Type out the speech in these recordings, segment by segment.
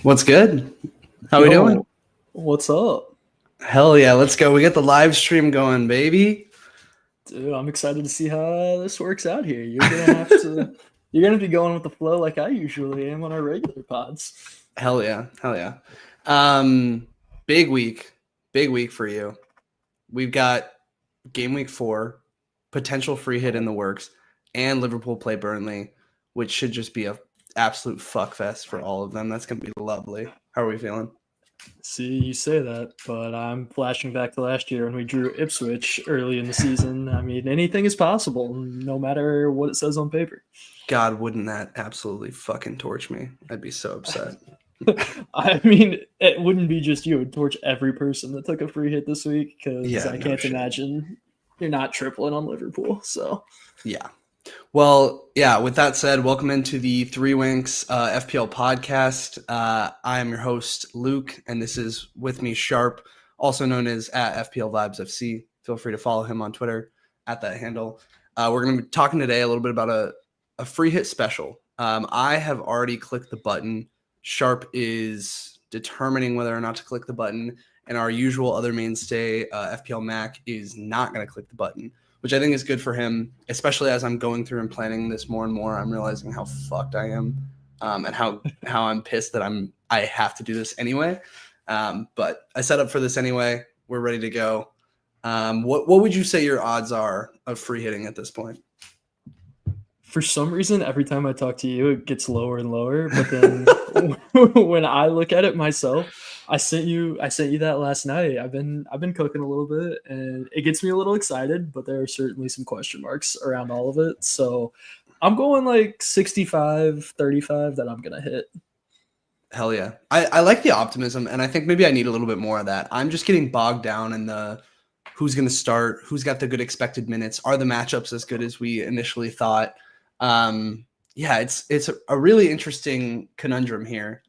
What's good? How we doing? What's up? Hell yeah, let's go. We got the live stream going, baby. Dude, I'm excited to see how this works out here. You're gonna be going with the flow like I usually am on our regular pods. Hell yeah. Um, big week for you. We've got game week 4, potential free hit in the works, and Liverpool play Burnley, which should just be a absolute fuck fest for all of them. That's gonna be lovely. How are we feeling? See, you say that, but I'm flashing back to last year when we drew Ipswich early in the season. I mean, anything is possible, no matter what it says on paper. God, wouldn't that absolutely fucking torch me? I'd be so upset. I mean, it wouldn't be just you. It would torch every person that took a free hit this week because I can't imagine you're not tripling on Liverpool. So, yeah. Well, yeah, with that said, welcome into the Three Wanks FPL podcast. I am your host, Luke, and this is with me, Sharpe, also known as at FPL Vibes FC. Feel free to follow him on Twitter at that handle. We're going to be talking today a little bit about a free hit special. I have already clicked the button. Sharpe is determining whether or not to click the button, and our usual other mainstay, FPL Mac, is not going to click the button, which I think is good for him, especially as I'm going through and planning this more and more. I'm realizing how fucked I am, and how I'm pissed that I have to do this anyway. But I set up for this anyway. We're ready to go. What would you say your odds are of free hitting at this point? For some reason, every time I talk to you, it gets lower and lower. But then when I look at it myself, I sent you that last night. I've been cooking a little bit, and it gets me a little excited. But there are certainly some question marks around all of it. So I'm going like 65-35 that I'm gonna hit. Hell yeah. I like the optimism, and I think maybe I need a little bit more of that. I'm just getting bogged down in the who's going to start, who's got the good expected minutes, are the matchups as good as we initially thought? Yeah, it's a really interesting conundrum here.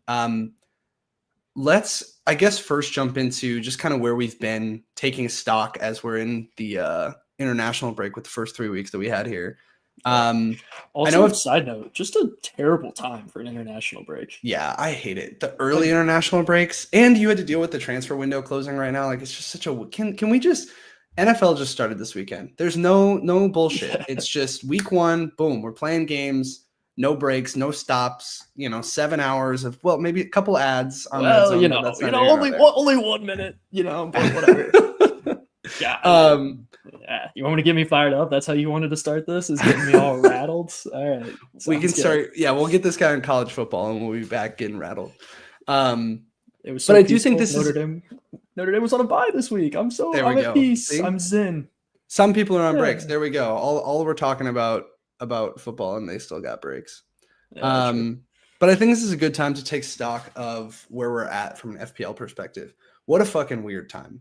Let's, I guess, first jump into just kind of where we've been taking stock as we're in the international break with the first 3 weeks that we had here. Also, side note, just a terrible time for an international break. Yeah, I hate it. The early international breaks, and you had to deal with the transfer window closing right now. Like, it's just such a can we just NFL just started this weekend. There's no bullshit. Yeah. It's just week 1, boom, we're playing games, no breaks, no stops. 7 hours of maybe a couple ads on Red Zone, only 1 minute. But whatever. Yeah. Yeah, you want me to get me fired up? That's how you wanted to start this? Is getting me all rattled? All right. We can start. Yeah, we'll get this guy in college football, and we'll be back getting rattled. It was so but I do think this Notre Dame was on a bye this week. I'm at peace. See? I'm zen. Some people are on breaks. There we go. All we're talking about football, and they still got breaks. Yeah, but I think this is a good time to take stock of where we're at from an FPL perspective. What a fucking weird time.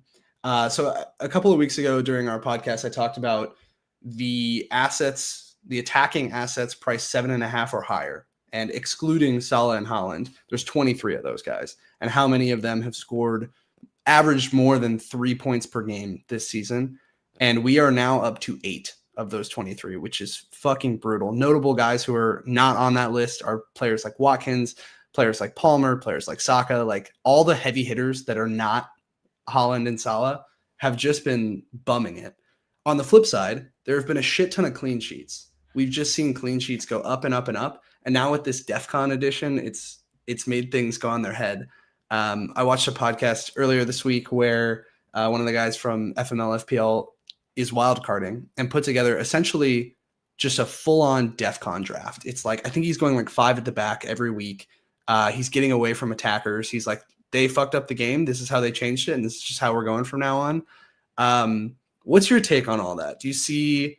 So a couple of weeks ago during our podcast, I talked about the attacking assets priced 7.5 or higher, and excluding Salah and Haaland, there's 23 of those guys, and how many of them have averaged more than 3 points per game this season. And we are now up to 8 of those 23, which is fucking brutal. Notable guys who are not on that list are players like Watkins, players like Palmer, players like Saka, like all the heavy hitters that are not Haaland and Salah have just been bumming it. On the flip side, there have been a shit ton of clean sheets. We've just seen clean sheets go up and up and up. And now with this DEFCON edition, it's made things go on their head. I watched a podcast earlier this week where one of the guys from FML FPL is wildcarding and put together essentially just a full-on DEFCON draft. It's like, I think he's going like 5 at the back every week. He's getting away from attackers. He's like, they fucked up the game. This is how they changed it, and this is just how we're going from now on. What's your take on all that? Do you see,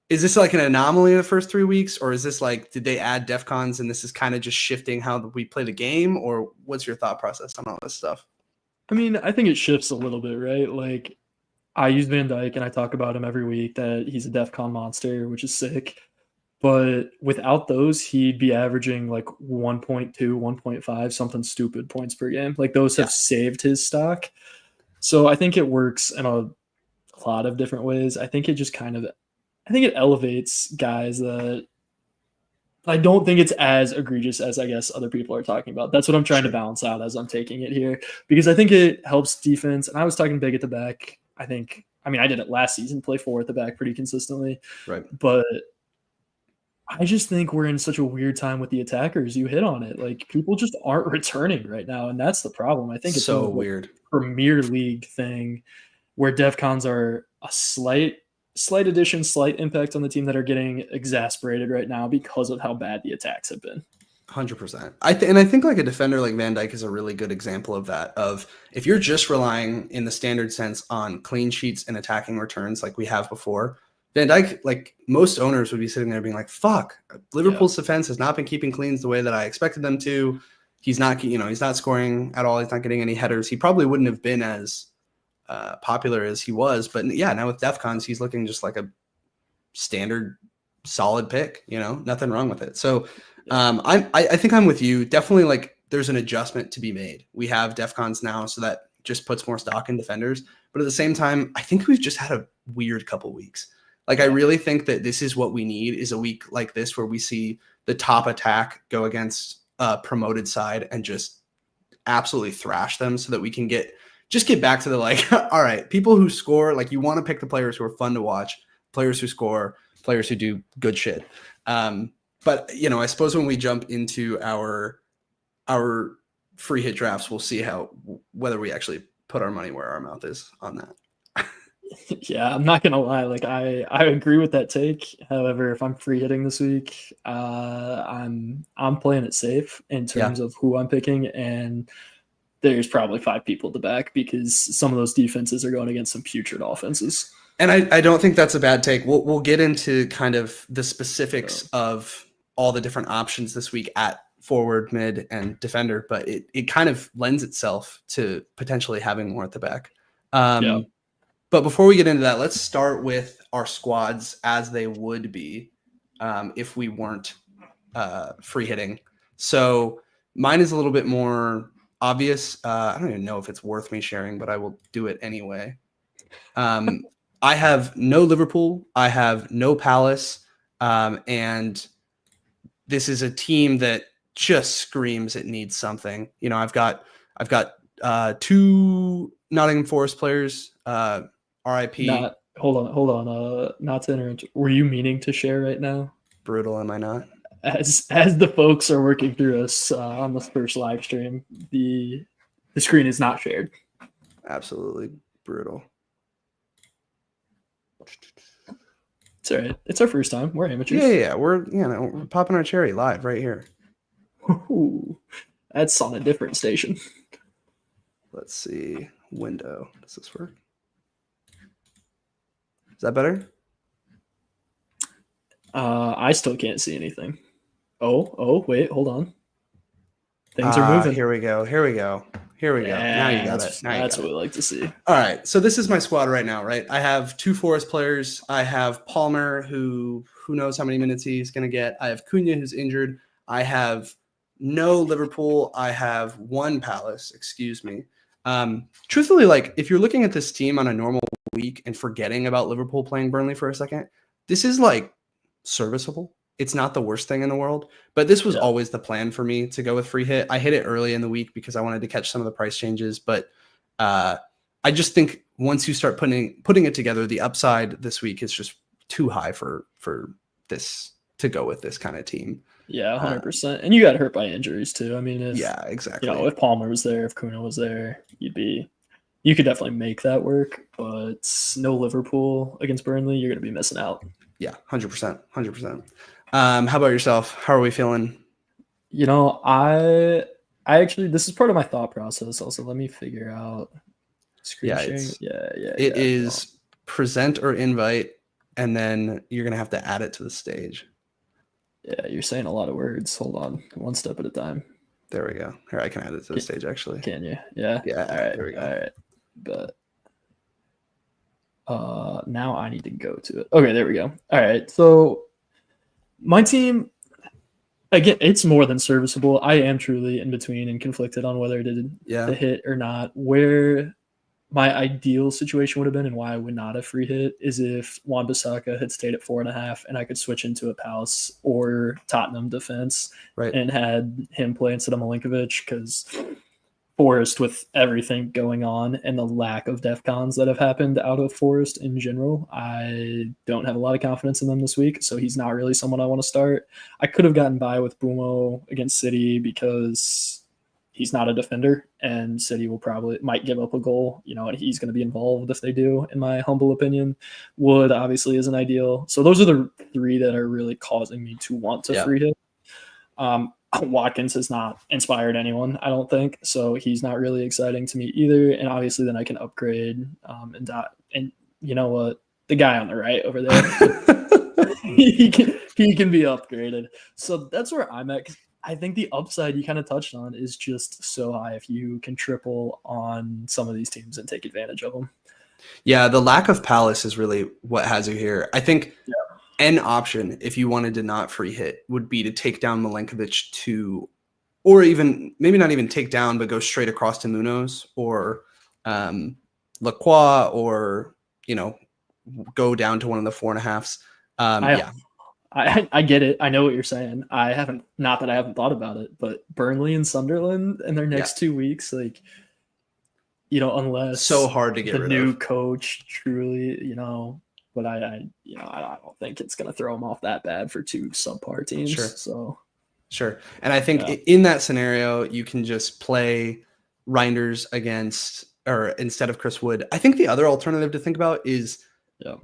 is this like an anomaly in the first 3 weeks, or is this like, did they add DEFCONs and this is kind of just shifting how we play the game, or what's your thought process on all this stuff? I mean, I think it shifts a little bit, right? Like, I use Van Dijk and I talk about him every week that he's a DEFCON monster, which is sick. But without those, he'd be averaging like 1.2, 1.5, something stupid points per game. Like those have saved his stock. So I think it works in a lot of different ways. I think it just it elevates guys that I don't think it's as egregious as I guess other people are talking about. That's what I'm trying to Sure. balance out as I'm taking it here, because I think it helps defense. And I was talking big at the back. I did it last season, play 4 at the back pretty consistently, Right. but I just think we're in such a weird time with the attackers. You hit on it. Like, people just aren't returning right now, and that's the problem. I think it's So more of a weird. Premier League thing where DEFCONs are a slight addition, slight impact on the team that are getting exasperated right now because of how bad the attacks have been. 100%. I think like a defender like Van Dijk is a really good example of that. Of if you're just relying in the standard sense on clean sheets and attacking returns like we have before, Van Dijk, like most owners would be sitting there being like, fuck, Liverpool's defense has not been keeping cleans the way that I expected them to. He's not scoring at all. He's not getting any headers. He probably wouldn't have been as popular as he was. But yeah, now with DEFCONs, he's looking just like a standard solid pick, nothing wrong with it. So I think I'm with you. Definitely, like, there's an adjustment to be made. We have DEFCONs now, so that just puts more stock in defenders. But at the same time, I think we've just had a weird couple weeks. Like, I really think that this is what we need, is a week like this where we see the top attack go against a promoted side and just absolutely thrash them, so that we can get back to the, like, all right, people who score, like, you want to pick the players who are fun to watch, players who score, players who do good shit. But I suppose when we jump into our free hit drafts, we'll see whether we actually put our money where our mouth is on that. Yeah, I'm not gonna lie. Like, I agree with that take. However, if I'm free hitting this week, I'm playing it safe in terms of who I'm picking, and there's probably 5 people at the back because some of those defenses are going against some putrid offenses. And I don't think that's a bad take. We'll get into kind of the specifics of all the different options this week at forward, mid, and defender, but it kind of lends itself to potentially having more at the back. But before we get into that, let's start with our squads as they would be if we weren't free hitting. So mine is a little bit more obvious. I don't even know if it's worth me sharing, but I will do it anyway. I have no Liverpool. I have no Palace. And this is a team that just screams it needs something. I've got 2 Nottingham Forest players, RIP. Hold on. Not to interrupt. Were you meaning to share right now? Brutal, am I not? As the folks are working through us on the first live stream, the screen is not shared. Absolutely brutal. It's all right. It's our first time. We're amateurs. Yeah. We're popping our cherry live right here. Ooh, that's on a different station. Let's see. Window. Does this work? Is that better? I still can't see anything. Oh, wait, hold on. Things are moving. Here we go. Yeah, now you got it. That's what we like to see. All right. So this is my squad right now, right? I have 2 Forest players. I have Palmer, who knows how many minutes he's going to get. I have Cunha, who's injured. I have no Liverpool. I have 1 Palace, excuse me. Truthfully, like, if you're looking at this team on a normal week and forgetting about Liverpool playing Burnley for a second, this is like serviceable. It's not the worst thing in the world, but this was always the plan for me to go with free hit. I hit it early in the week because I wanted to catch some of the price changes, but I just think once you start putting it together, the upside this week is just too high for this to go with this kind of team. Yeah, 100%. And you got hurt by injuries too. I mean, exactly. If Palmer was there, if Cunha was there, you could definitely make that work. But no Liverpool against Burnley, you're going to be missing out. Yeah, 100%. How about yourself? How are we feeling? I actually, this is part of my thought process. Also, let me figure out screen sharing. It is present or invite, and then you're gonna have to add it to the stage. Yeah, you're saying a lot of words. Hold on, one step at a time. There we go. Here, I can add it to the stage actually. Can you? Yeah. Yeah. All right. There we go. All right. But now I need to go to it. Okay, there we go. All right. So my team, again, it's more than serviceable. I am truly in between and conflicted on whether to hit or not. Where my ideal situation would have been, and why I would not have free hit, is if Wan-Bissaka had stayed at 4.5 and I could switch into a Palace or Tottenham defense Right. and had him play instead of Milinkovic, because Forest, with everything going on and the lack of DEFCONs that have happened out of Forest in general, I don't have a lot of confidence in them this week. So he's not really someone I want to start. I could have gotten by with Bumo against City because he's not a defender, and City might give up a goal, and he's going to be involved if they do, in my humble opinion. Wood obviously isn't ideal. So those are the 3 that are really causing me to want to free hit. Watkins has not inspired anyone, I don't think, so he's not really exciting to me either. And obviously then I can upgrade and you know what, the guy on the right over there, he can be upgraded. So that's where I'm at, because I think the upside you kind of touched on is just so high if you can triple on some of these teams and take advantage of them. Yeah, the lack of Palace is really what has you here. I think an option, if you wanted to not free hit, would be to take down Milinkovic or even maybe not even take down, but go straight across to Munoz or Lacroix, or go down to one of the 4.5s. I get it. I know what you're saying. Not that I haven't thought about it, but Burnley and Sunderland in their next 2 weeks, unless so hard to get the new coach truly, but I don't think it's going to throw them off that bad for 2 subpar teams. Sure. And I think in that scenario, you can just play Reinders instead of Chris Wood. I think the other alternative to think about is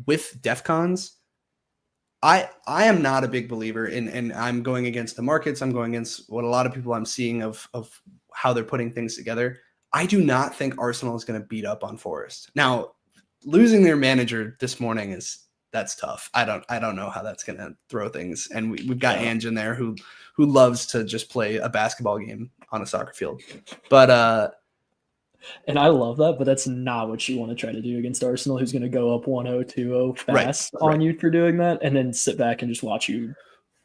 with DEFCONs. I am not a big believer and I'm going against the markets. I'm going against what a lot of people I'm seeing of how they're putting things together. I do not think Arsenal is going to beat up on Forest. Now, losing their manager this morning that's tough. I don't know how that's going to throw things. And we've got Ange in there who loves to just play a basketball game on a soccer field. But and I love that, but that's not what you want to try to do against Arsenal, who's going to go up 1-0, 2-0 fast on you for doing that, and then sit back and just watch you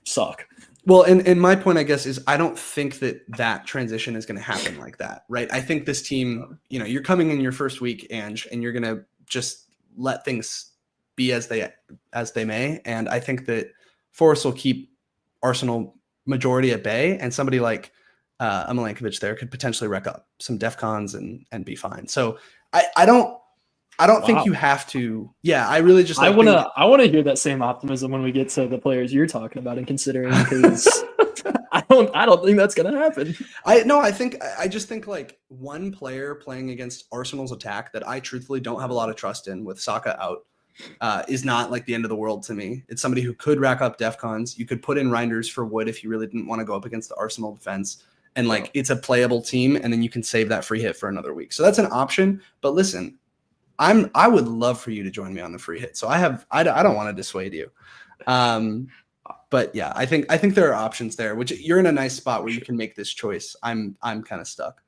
suck. Well, and my point, I guess, is I don't think that transition is going to happen like that, right? I think this team, you're coming in your first week, Ange, and you're going to just let things be as they may. And I think that Forest will keep Arsenal majority at bay, and somebody like a Milinkovic there could potentially wreck up some DEFCONs and be fine. So I don't think you have to. Yeah, I really just. I want to hear that same optimism when we get to the players you're talking about and considering, because I don't think that's gonna happen. I just think like one player playing against Arsenal's attack that I truthfully don't have a lot of trust in, with Saka out, is not like the end of the world to me. It's somebody who could rack up DEFCONs. You could put in Reinders for Wood if you really didn't want to go up against the Arsenal defense. And it's a playable team, and then you can save that free hit for another week. So that's an option. But listen, I would love for you to join me on the free hit. So I don't want to dissuade you. But yeah, I think there are options there, which you're in a nice spot where you can make this choice. I'm kind of stuck.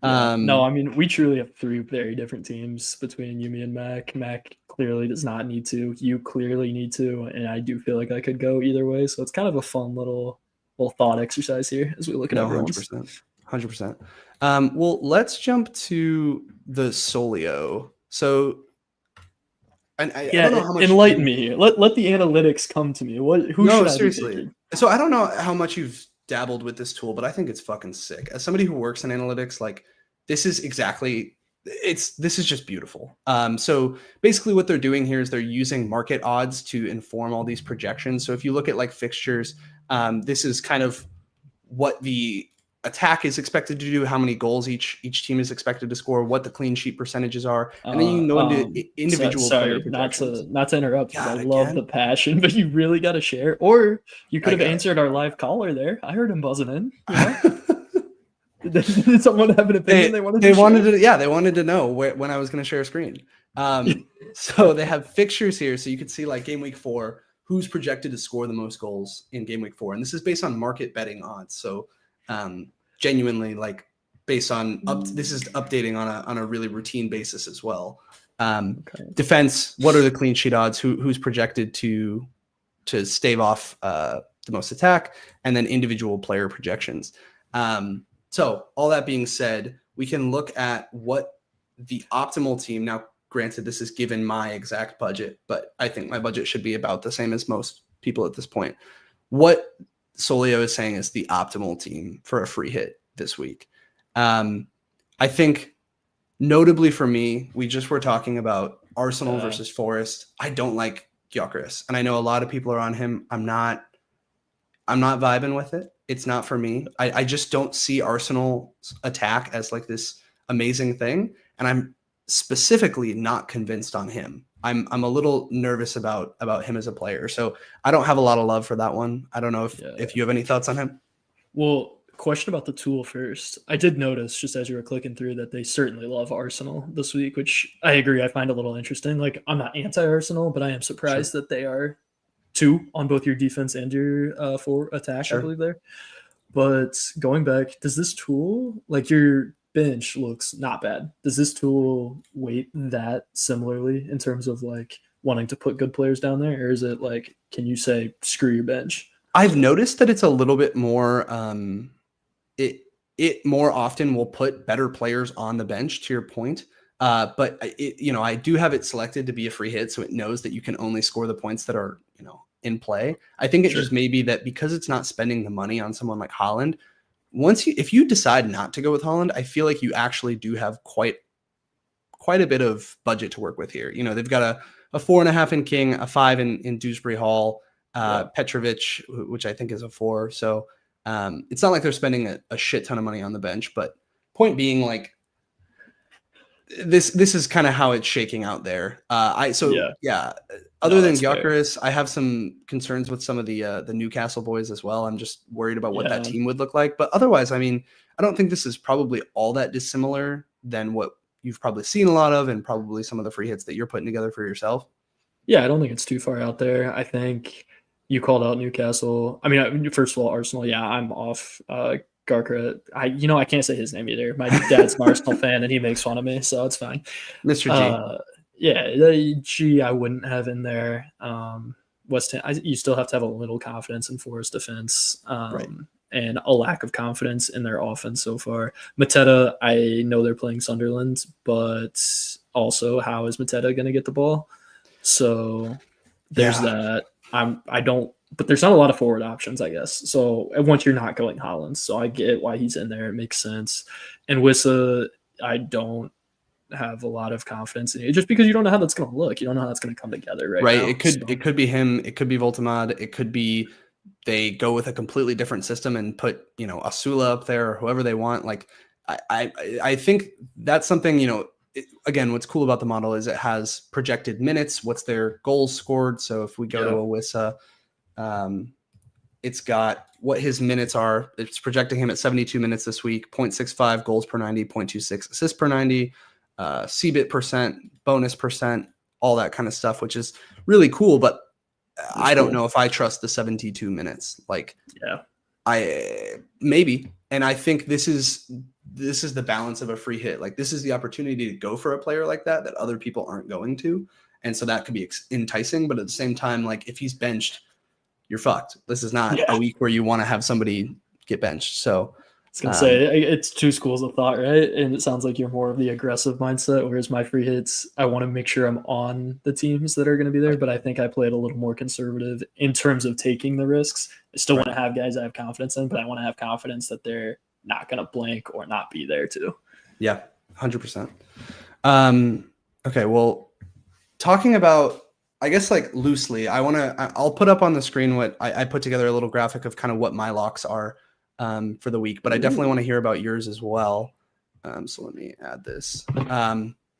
No, I mean, we truly have 3 very different teams between you, me, and Mac. Mac clearly does not need to. You clearly need to, and I do feel like I could go either way. So it's kind of a fun little thought exercise here as we look at everyone's. 100%. Well, let's jump to the Solio. So, and I don't know how much enlighten me here. Let the analytics come to me. Seriously. So I don't know how much you've dabbled with this tool, but I think it's fucking sick. As somebody who works in analytics, this is just beautiful. So basically what they're doing here is they're using market odds to inform all these projections. So if you look at fixtures, this is kind of what the attack is expected to do, how many goals each team is expected to score, what the clean sheet percentages are, and then you can go into individual player projections. Not to interrupt, I love the passion, but you really got to share. Or you could have answered our live caller there. I heard him buzzing in. Did someone have an opinion they wanted to know when I was going to share a screen. So they have fixtures here, so you could see game week 4, who's projected to score the most goals in game week 4, and this is based on market betting odds. So genuinely based on this is updating on a really routine basis as well. Defense, what are the clean sheet odds? Who's projected to stave off the most attack, and then individual player projections. So all that being said, we can look at what the optimal team. Now, granted, this is given my exact budget, but I think my budget should be about the same as most people at this point. What Solio is saying is the optimal team for a free hit this week. I think notably for me, we just were talking about Arsenal versus Forest. I don't like Gyökeres, and I know a lot of people are on him. I'm not vibing with it. It's not for me. I just don't see Arsenal's attack as like this amazing thing, and I'm specifically not convinced on him. I'm a little nervous about him as a player, so I don't have a lot of love for that one. I don't know if you have any thoughts on him. Well, question about the tool first. I did notice just as you were clicking through that they certainly love Arsenal this week, which I agree. I find a little interesting. Like, I'm not anti-Arsenal, but I am surprised that they are 2 on both your defense and your for attack, I believe there. But going back, does this tool, like your bench looks not bad. Does this tool weight that similarly in terms of like wanting to put good players down there? Or is it like, can you say, screw your bench? I've noticed that it's a little bit more, it more often will put better players on the bench, to your point. But I do have it selected to be a free hit, so it knows that you can only score the points that are, in play. I think it just may be that because it's not spending the money on someone like Haaland, if you decide not to go with Haaland, I feel like you actually do have quite a bit of budget to work with here. They've got a 4.5 in King, a 5 in Dewsbury Hall, Petrovic, which I think is a 4. So it's not like they're spending a shit ton of money on the bench, but point being, like, this is kind of how it's shaking out there. Other than Gyökeres, I have some concerns with some of the Newcastle boys as well. I'm just worried about what that team would look like. But otherwise, I mean, I don't think this is probably all that dissimilar than what you've probably seen a lot of, and probably some of the free hits that you're putting together for yourself. Yeah, I don't think it's too far out there. I think you called out Newcastle. I mean, first of all, Arsenal. Yeah, I'm off. Garkra, I can't say his name either. My dad's an Arsenal fan, and he makes fun of me, so it's fine. Mr. G. The G I wouldn't have in there. West Ham, you still have to have a little confidence in Forest defense, and a lack of confidence in their offense so far. Mateta, I know they're playing Sunderland, but also, how is Mateta going to get the ball? So there's that. But there's not a lot of forward options, I guess. So once you're not going Haaland, so I get why he's in there. It makes sense. And Wissa, I don't have a lot of confidence in it, just because you don't know how that's going to look. You don't know how that's going to come together right now. It could be him. It could be Voltamad. It could be they go with a completely different system and put, Asula up there or whoever they want. Like, I think that's something, again, what's cool about the model is it has projected minutes. What's their goals scored? So if we go to a Wissa, it's got what his minutes are. It's projecting him at 72 minutes this week, 0.65 goals per 90, 0.26 assists per 90, CBIT percent, bonus percent, all that kind of stuff, which is really cool. But I don't know if I trust the 72 minutes. Like, maybe. And I think this is the balance of a free hit. Like, this is the opportunity to go for a player like that other people aren't going to. And so that could be enticing. But at the same time, like, if he's benched, you're fucked. This is not a week where you want to have somebody get benched. So I was going to say, it's two schools of thought, right? And it sounds like you're more of the aggressive mindset, whereas my free hits, I want to make sure I'm on the teams that are going to be there, but I think I played a little more conservative in terms of taking the risks. I still want to have guys I have confidence in, but I want to have confidence that they're not going to blank or not be there too. Yeah, 100%. Okay, well, talking about, I guess, like, loosely, I'll put up on the screen what I put together a little graphic of kind of what my locks are for the week, but I definitely want to hear about yours as well. So let me add this.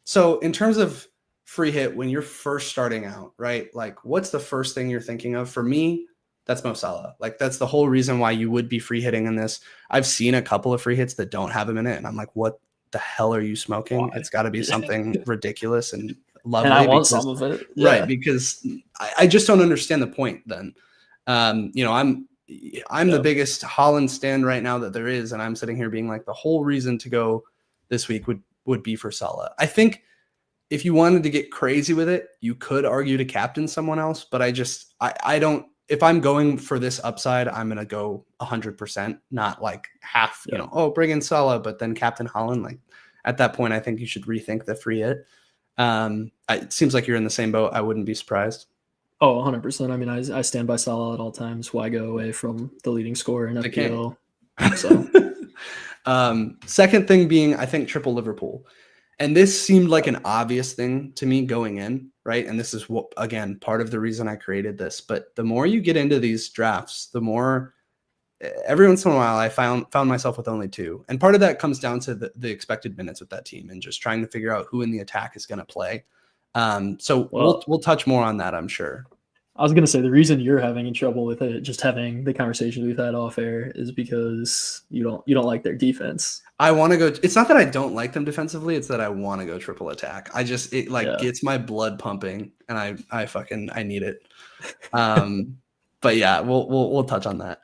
So in terms of free hit, when you're first starting out, right? Like, what's the first thing you're thinking of? For me, that's Mo Salah. Like, that's the whole reason why you would be free hitting in this. I've seen a couple of free hits that don't have him in it, and I'm like, what the hell are you smoking? Why? It's got to be something ridiculous and lovely. And I want some of it. Right, because I just don't understand the point then. I'm the biggest Haaland stan right now that there is, and I'm sitting here being like, the whole reason to go this week would be for Salah. I think if you wanted to get crazy with it, you could argue to captain someone else, but I don't. If I'm going for this upside, I'm going to go 100%, not like half, bring in Salah, but then captain Haaland. Like, at that point, I think you should rethink the free hit. It seems like you're in the same boat. I wouldn't be surprised. Oh, 100%. I mean, I stand by Salah at all times. Why go away from the leading scorer in FPL? So, second thing being, I think triple Liverpool. And this seemed like an obvious thing to me going in, right? And this is what, again, part of the reason I created this. But the more you get into these drafts, the more every once in a while I found myself with only 2. And part of that comes down to the expected minutes with that team and just trying to figure out who in the attack is going to play. So we'll touch more on that, I'm sure. I was going to say the reason you're having trouble with it, just having the conversation we've had off air, is because you don't like their defense. I want to go. It's not that I don't like them defensively. It's that I want to go triple attack. It gets my blood pumping, and I need it. But yeah, we'll touch on that.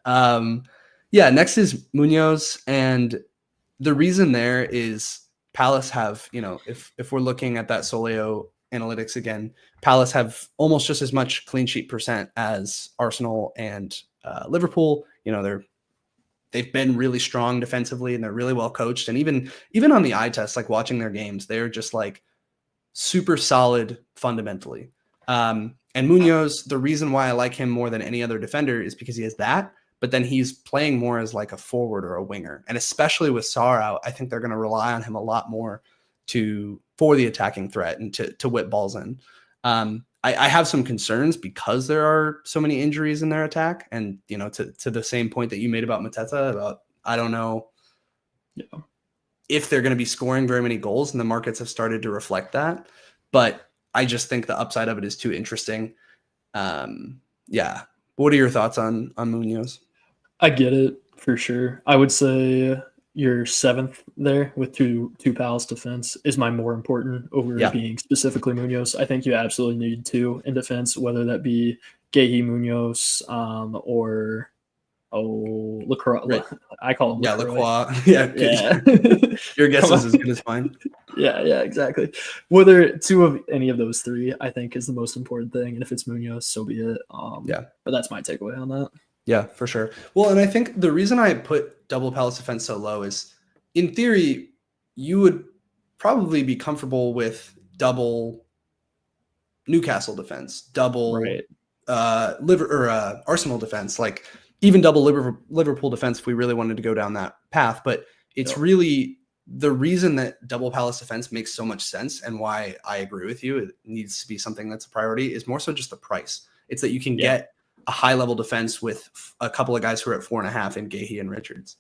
Next is Munoz, and the reason there is Palace have, if we're looking at that Solio analytics again, Palace have almost just as much clean sheet percent as Arsenal and Liverpool. They've been really strong defensively and they're really well coached. And even on the eye test, like watching their games, they're just like super solid fundamentally. And Munoz, the reason why I like him more than any other defender is because he has that, but then he's playing more as like a forward or a winger. And especially with Sarr out, I think they're going to rely on him a lot more for the attacking threat and to whip balls in. I have some concerns because there are so many injuries in their attack. And, to the same point that you made about Mateta, about, I don't know if they're going to be scoring very many goals, and the markets have started to reflect that. But I just think the upside of it is too interesting. What are your thoughts on Munoz? I get it for sure. I would say your 7th there with two Palace defense is my more important over being specifically Munoz. I think you absolutely need 2 in defense, whether that be Gehi, Munoz, or Lacroix. Right. I call him Lacroix. Yeah. Your guess is as good as mine. Yeah, exactly. Whether 2 of any of those 3, I think, is the most important thing. And if it's Munoz, so be it. But that's my takeaway on that. Yeah, for sure. Well, and I think the reason I put double Palace defense so low is, in theory, you would probably be comfortable with double Newcastle defense, double Arsenal defense, like even double Liverpool defense if we really wanted to go down that path. But it's really the reason that double Palace defense makes so much sense, and why I agree with you, it needs to be something that's a priority, is more so just the price. It's that you can get a high level defense with a couple of guys who are at 4.5 in Gehi and Richards.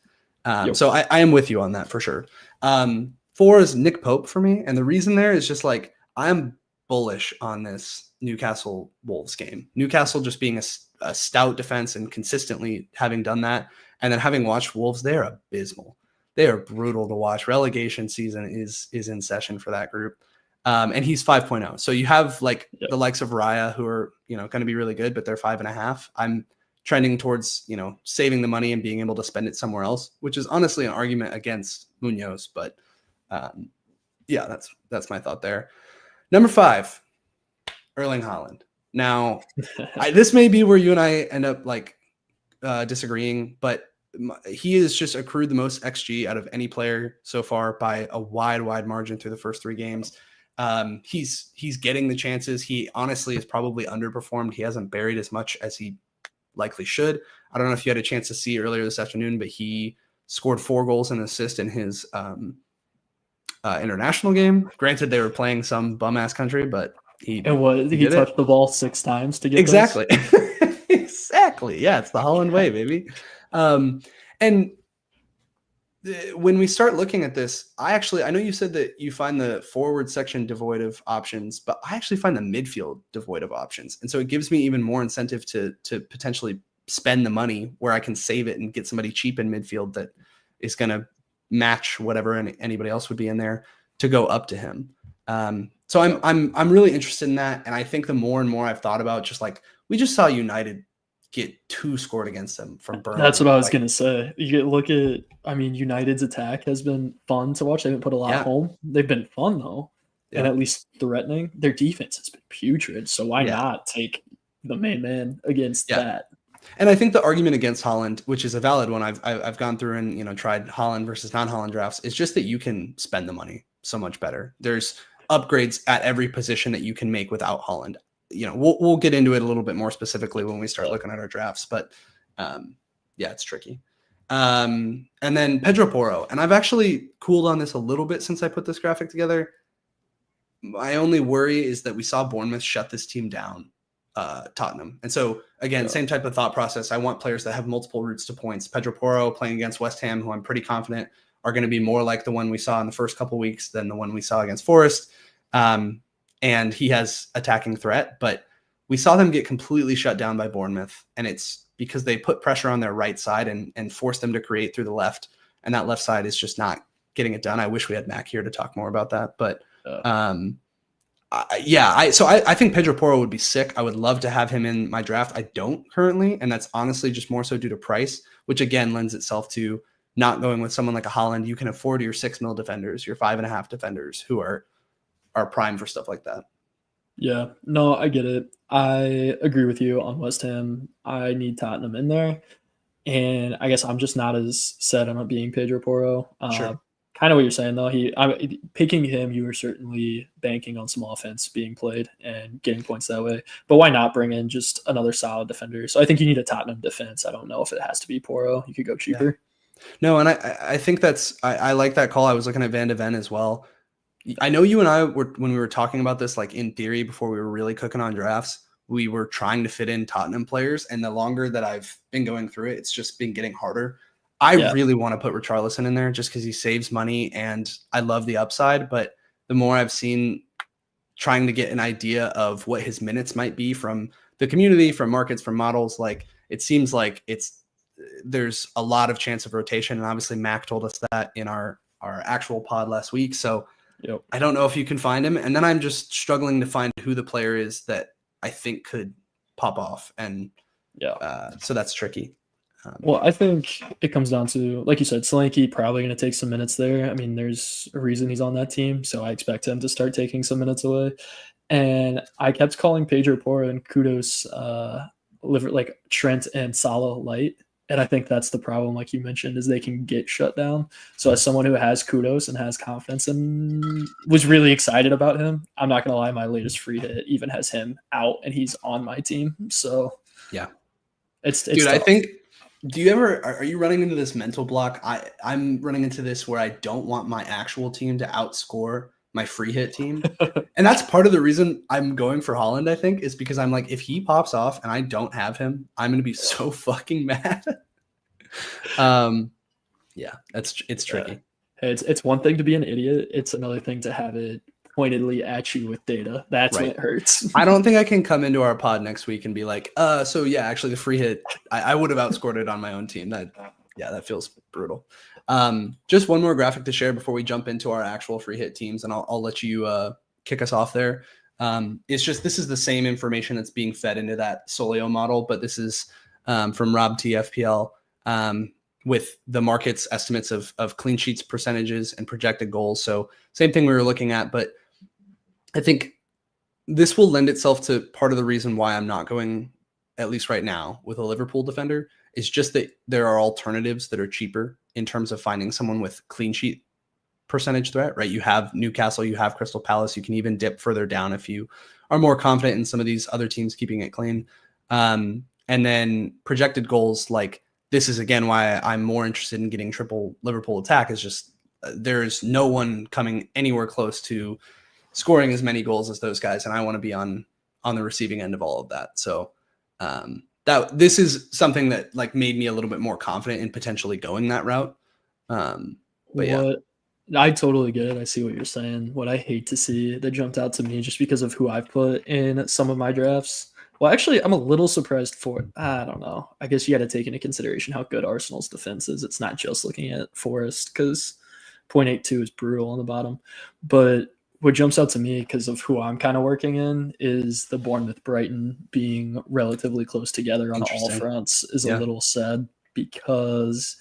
So I am with you on that for sure. 4 is Nick Pope for me. And the reason there is just like, I'm bullish on this Newcastle Wolves game. Newcastle just being a stout defense and consistently having done that. And then having watched Wolves, they're abysmal. They are brutal to watch. Relegation season is in session for that group. And he's 5.0. So you have the likes of Raya, who are, going to be really good, but they're 5.5. I'm trending towards, saving the money and being able to spend it somewhere else, which is honestly an argument against Munoz. But that's my thought there. Number 5, Erling Haaland. Now, this may be where you and I end up disagreeing, but he has just accrued the most XG out of any player so far by a wide margin through the first 3 games. He's getting the chances. He honestly is probably underperformed. He hasn't buried as much as he likely should. I don't know if you had a chance to see earlier this afternoon, but he scored 4 goals and an assist in his international game. Granted, they were playing some bum ass country, but he touched the ball 6 times to get exactly. Exactly. Yeah, it's the Holland way, baby. And when we start looking at this, I know you said that you find the forward section devoid of options, but I actually find the midfield devoid of options. And so it gives me even more incentive to potentially spend the money where I can save it and get somebody cheap in midfield that is going to match whatever anybody else would be in there to go up to him. So I'm really interested in that. And I think the more and more I've thought about, just like we just saw United get 2 scored against them from Burnley. That's what I was going to say. United's attack has been fun to watch. They haven't put a lot home. They've been fun though. Yeah. And at least threatening. Their defense has been putrid. So why not take the main man against that? And I think the argument against Haaland, which is a valid one, I've gone through and tried Haaland versus non-Haaland drafts, is just that you can spend the money. so much better. There's upgrades at every position that you can make without Haaland. We'll get into it a little bit more specifically when we start looking at our drafts, but yeah, it's tricky. And then Pedro Porro, and I've actually cooled on this a little bit since I put this graphic together. My only worry is that we saw Bournemouth shut this team down, Tottenham. And so again, same type of thought process. I want players that have multiple routes to points. Pedro Porro playing against West Ham, who I'm pretty confident are going to be more like the one we saw in the first couple of weeks than the one we saw against Forest. And he has attacking threat, but we saw them get completely shut down by Bournemouth. And it's because they put pressure on their right side and forced them to create through the left. And that left side is just not getting it done. I wish we had Mac here to talk more about that. But I think Pedro Porro would be sick. I would love to have him in my draft. I don't currently. And that's honestly just more so due to price, which again lends itself to not going with someone like a Haaland. You can afford your 6 mil defenders, your 5.5 defenders who are prime for stuff like that. Yeah, no, I get it. I agree with you on West Ham. I need Tottenham in there. And I guess I'm just not as set on it being Pedro Porro. Sure. Kind of what you're saying, though. Picking him, you were certainly banking on some offense being played and getting points that way. But why not bring in just another solid defender? So I think you need a Tottenham defense. I don't know if it has to be Porro. You could go cheaper. Yeah. No, and I think I like that call. I was looking at Van de Ven as well. I know you and I were, when we were talking about this, like in theory, before we were really cooking on drafts, we were trying to fit in Tottenham players. And the longer that I've been going through it, it's just been getting harder. I really want to put Richarlison in there just because he saves money and I love the upside. But the more I've seen trying to get an idea of what his minutes might be from the community, from markets, from models, like it seems like there's a lot of chance of rotation. And obviously Mac told us that in our actual pod last week. So I don't know if you can find him. And then I'm just struggling to find who the player is that I think could pop off. And so that's tricky. Well, I think it comes down to, like you said, Solanke probably going to take some minutes there. I mean, there's a reason he's on that team, so I expect him to start taking some minutes away. And I kept calling Pedro Porro and Kudos like Trent and Salah light. And I think that's the problem, like you mentioned, is they can get shut down. So as someone who has Kudos and has confidence and was really excited about him, I'm not going to lie, my latest free hit even has him out and he's on my team. So yeah, it's dude, tough. I think, are you running into this mental block? I'm running into this where I don't want my actual team to outscore my free hit team. And that's part of the reason I'm going for Haaland, I think, is because I'm like, if he pops off and I don't have him, I'm going to be so fucking mad. It's tricky. Hey, it's one thing to be an idiot. It's another thing to have it pointedly at you with data. That's right. When it hurts. I don't think I can come into our pod next week and be like, actually the free hit, I would have outscored it on my own team. That feels brutal. Just one more graphic to share before we jump into our actual free hit teams, and I'll let you kick us off there. This is the same information that's being fed into that Solio model, but this is from Rob T FPL with the market's estimates of clean sheets percentages and projected goals. So same thing we were looking at, but I think this will lend itself to part of the reason why I'm not going, at least right now, with a Liverpool defender, is just that there are alternatives that are cheaper in terms of finding someone with clean sheet percentage threat, right? You have Newcastle, you have Crystal Palace, you can even dip further down if you are more confident in some of these other teams keeping it clean. And then projected goals, like this is again why I'm more interested in getting triple Liverpool attack, is just there's no one coming anywhere close to scoring as many goals as those guys. And I want to be on the receiving end of all of that. So this is something that like made me a little bit more confident in potentially going that route. I totally get it. I see what you're saying. What I hate to see that jumped out to me just because of who I've put in some of my drafts. Well, actually, I'm a little surprised for it. I don't know. I guess you got to take into consideration how good Arsenal's defense is. It's not just looking at Forest because 0.82 is brutal on the bottom. But what jumps out to me because of who I'm kind of working in is the Bournemouth Brighton being relatively close together on all fronts is a little sad because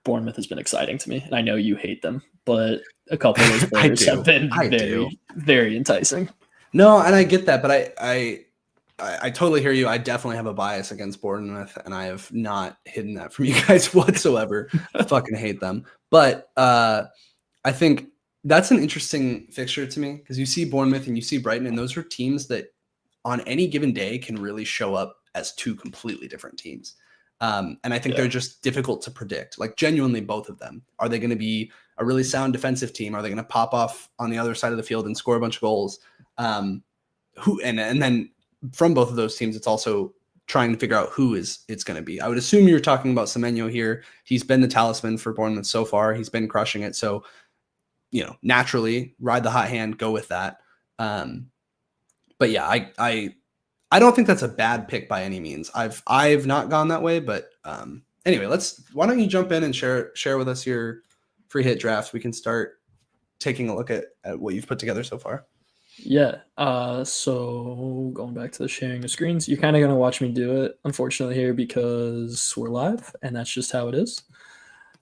Bournemouth has been exciting to me. And I know you hate them, but a couple of those players have been very, very enticing. No, and I get that, but I totally hear you. I definitely have a bias against Bournemouth, and I have not hidden that from you guys whatsoever. I fucking hate them. But I think That's an interesting fixture to me because you see Bournemouth and you see Brighton, and those are teams that on any given day can really show up as two completely different teams. And I think they're just difficult to predict. Like genuinely, both of them. Are they going to be a really sound defensive team? Are they going to pop off on the other side of the field and score a bunch of goals? And then from both of those teams, it's also trying to figure out who it's going to be. I would assume you're talking about Semenyo here. He's been the talisman for Bournemouth so far. He's been crushing it. So, naturally ride the hot hand, go with that. But yeah, I don't think that's a bad pick by any means. I've not gone that way, but anyway, why don't you jump in and share with us your free hit draft? We can start taking a look at what you've put together so far. Yeah. So going back to the sharing of screens, you're kind of going to watch me do it, unfortunately, here because we're live and that's just how it is.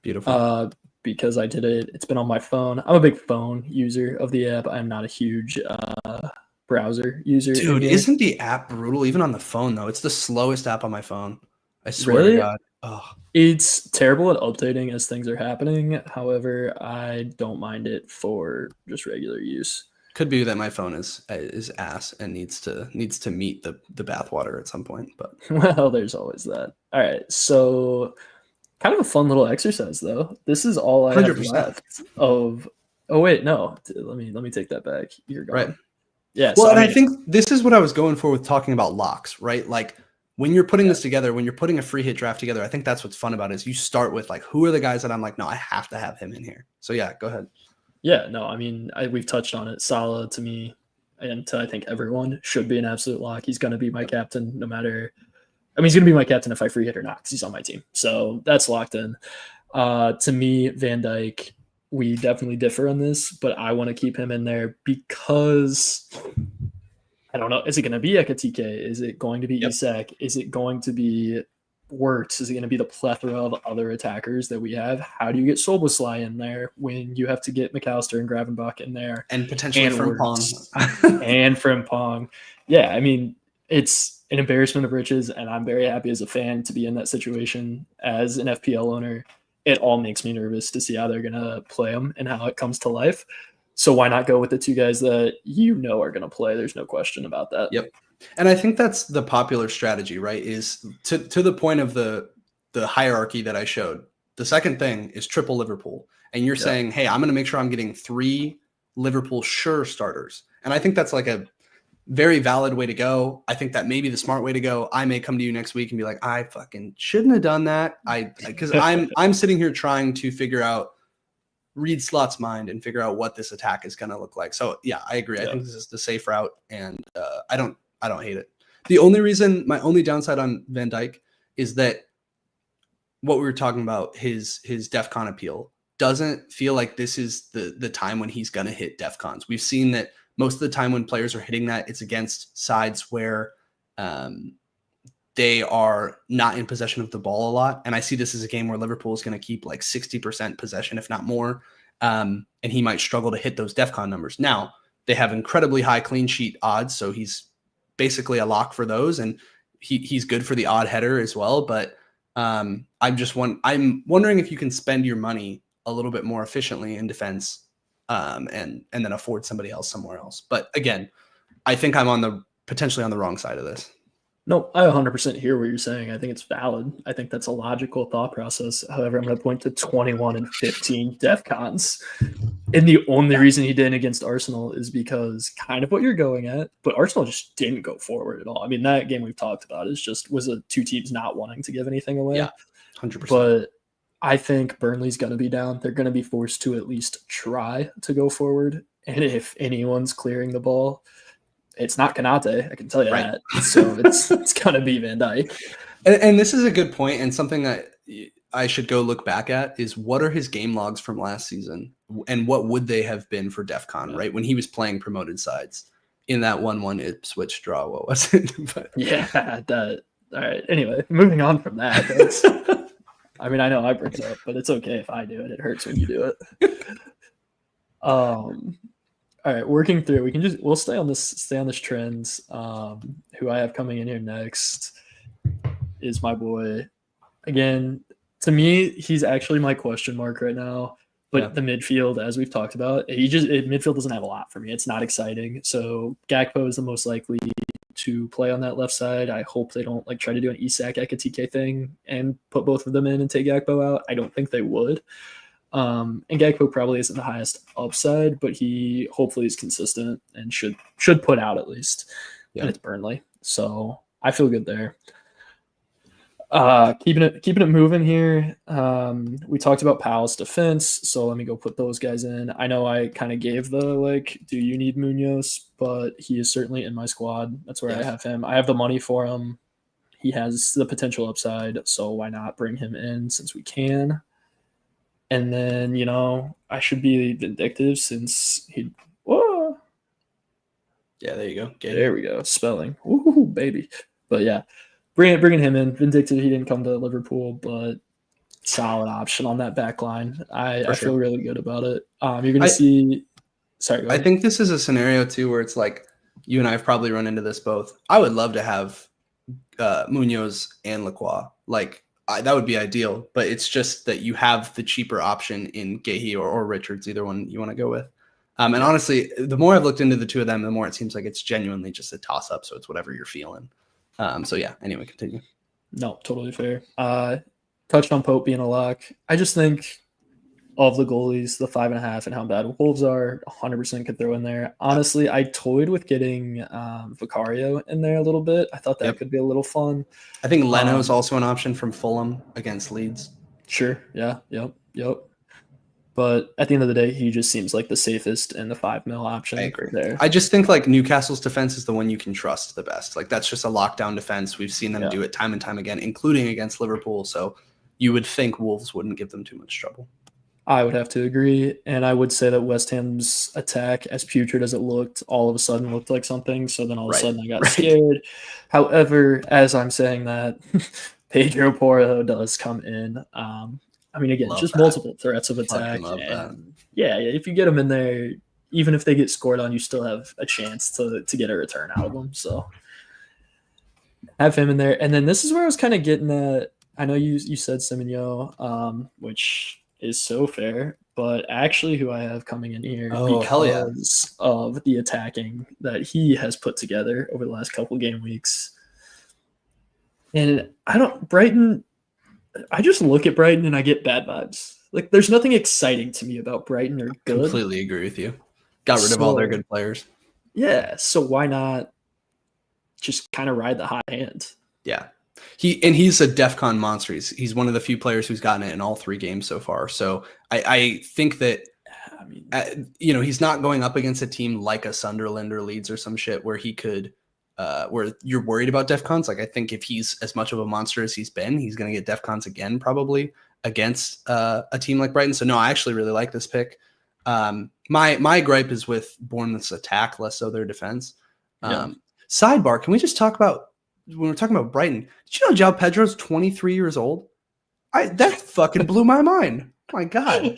Beautiful. Because I did it. It's been on my phone. I'm a big phone user of the app. I'm not a huge browser user. Dude, isn't the app brutal? Even on the phone, though. It's the slowest app on my phone. I swear to God. Oh. It's terrible at updating as things are happening. However, I don't mind it for just regular use. Could be that my phone is ass and needs to meet the bathwater at some point. But well, there's always that. All right, so kind of a fun little exercise though. This is all I 100%. Have left of. Oh wait, no. Let me take that back. You're gone. Right. Yeah. Well, so, I think this is what I was going for with talking about locks, right? Like when you're putting this together, when you're putting a free hit draft together, I think that's what's fun about it is you start with like, who are the guys that I'm like, no, I have to have him in here. So yeah, go ahead. Yeah, no, I mean, we've touched on it. Salah to me, and to I think everyone, should be an absolute lock. He's going to be my captain no matter. I mean, he's going to be my captain if I free hit or not because he's on my team. So that's locked in. To me, Van Dijk, we definitely differ on this, but I want to keep him in there because I don't know. Is it going to be Ekatike? Is it going to be Isak? Is it going to be Wirtz? Is it going to be the plethora of other attackers that we have? How do you get Szoboszlai in there when you have to get McAllister and Gravenbach in there? And potentially Frimpong. And Frimpong. Yeah, I mean, it's an embarrassment of riches, and I'm very happy as a fan to be in that situation as an FPL owner. It all makes me nervous to see how they're going to play them and how it comes to life. So why not go with the two guys that are going to play? There's no question about that. Yep. And I think that's the popular strategy, right? Is to the point of the hierarchy that I showed. The second thing is triple Liverpool. And you're saying, hey, I'm going to make sure I'm getting 3 Liverpool sure starters. And I think that's like a very valid way to go. I think that may be the smart way to go. I may come to you next week and be like, I fucking shouldn't have done that. Because I'm sitting here trying to figure out, read Slot's mind and figure out what this attack is going to look like. So yeah, I agree. I think this is the safe route, and I don't hate it. My only downside on Van Dijk is that what we were talking about, his DEFCON appeal doesn't feel like this is the time when he's going to hit DEFCONs. We've seen that most of the time when players are hitting that, it's against sides where they are not in possession of the ball a lot. And I see this as a game where Liverpool is going to keep like 60% possession, if not more. And he might struggle to hit those DEFCON numbers. Now, they have incredibly high clean sheet odds, so he's basically a lock for those. And he's good for the odd header as well. But I'm wondering if you can spend your money a little bit more efficiently in defense and then afford somebody else somewhere else. But again, I think I'm potentially on the wrong side of this. No, I 100% hear what you're saying. I think it's valid. I think that's a logical thought process. However, I'm going to point to 21 and 15 DEFCONs. And the only reason he didn't against Arsenal is because kind of what you're going at, but Arsenal just didn't go forward at all. I mean, that game we've talked about was two teams not wanting to give anything away. Yeah, 100%. But I think Burnley's going to be down. They're going to be forced to at least try to go forward. And if anyone's clearing the ball, it's not Kanate, I can tell you that. So it's going to be Van Dijk. And this is a good point, and something that I should go look back at is what are his game logs from last season, and what would they have been for DEFCON, right? When he was playing promoted sides in that 1-1 Ipswich draw, what was it? All right. Anyway, moving on from that. I mean, I know I bring it up, but it's okay if I do it. It hurts when you do it. All right, working through. We'll stay on this trend. Who I have coming in here next is my boy. Again, to me, he's actually my question mark right now. But the midfield, as we've talked about, midfield doesn't have a lot for me. It's not exciting. So Gakpo is the most likely to play on that left side. I hope they don't like try to do an Isak Ekitike thing and put both of them in and take Gakpo out. I don't think they would. And Gakpo probably isn't the highest upside, but he hopefully is consistent and should put out at least. Yeah. And it's Burnley, so I feel good there. Keeping it moving here. We talked about Powell's defense, so let me go put those guys in. I know I kind of gave the like, do you need Munoz? But he is certainly in my squad. That's where I have him. I have the money for him. He has the potential upside, so why not bring him in since we can? And then, I should be vindictive since he. Whoa. Yeah, there you go. There we go. Spelling. Woohoo, baby. But yeah. Bringing him in. Vindictive, he didn't come to Liverpool, but solid option on that back line. I feel really good about it. You're going to see – sorry, go ahead. I think this is a scenario, too, where it's like you and I have probably run into this both. I would love to have Munoz and Lacroix. Like, that would be ideal, but it's just that you have the cheaper option in Gahey or Richards, either one you want to go with. And honestly, the more I've looked into the two of them, the more it seems like it's genuinely just a toss-up, so it's whatever you're feeling. So yeah, anyway, continue. No, totally fair. Touched on Pope being a lock. I just think of the goalies, the 5.5 and how bad Wolves are, 100% could throw in there. Honestly, I toyed with getting Vicario in there a little bit. I thought that could be a little fun. I think Leno is also an option from Fulham against Leeds. Sure. Yeah. Yep. But at the end of the day, he just seems like the safest and the 5 mil option. I agree. There. I just think like Newcastle's defense is the one you can trust the best. Like that's just a lockdown defense. We've seen them do it time and time again, including against Liverpool. So you would think Wolves wouldn't give them too much trouble. I would have to agree. And I would say that West Ham's attack, as putrid as it looked, all of a sudden looked like something. So then all of a sudden I got scared. However, as I'm saying that, Pedro Porro does come in. I mean, again, just multiple threats of attack. And yeah, if you get them in there, even if they get scored on, you still have a chance to get a return out of them. So have him in there. And then this is where I was kind of getting at. I know you said Semenyo, which is so fair, but actually who I have coming in here because of the attacking that he has put together over the last couple game weeks. And Brighton, I just look at Brighton and I get bad vibes. Like there's nothing exciting to me about Brighton or good. Completely agree with you. Got rid of all their good players. Yeah, so why not just kind of ride the hot hand? Yeah. He's a DEFCON monster. He's one of the few players who's gotten it in all 3 games so far. So I think that he's not going up against a team like a Sunderland or Leeds or some shit where he could where you're worried about DEFCONs. Like I think if he's as much of a monster as he's been, he's going to get DEFCONs again probably against a team like Brighton. So no, I actually really like this pick. My gripe is with Bournemouth's attack, less so their defense. Sidebar, can we just talk about when we're talking about Brighton? Did you know João Pedro's 23 years old? That fucking blew my mind. My God.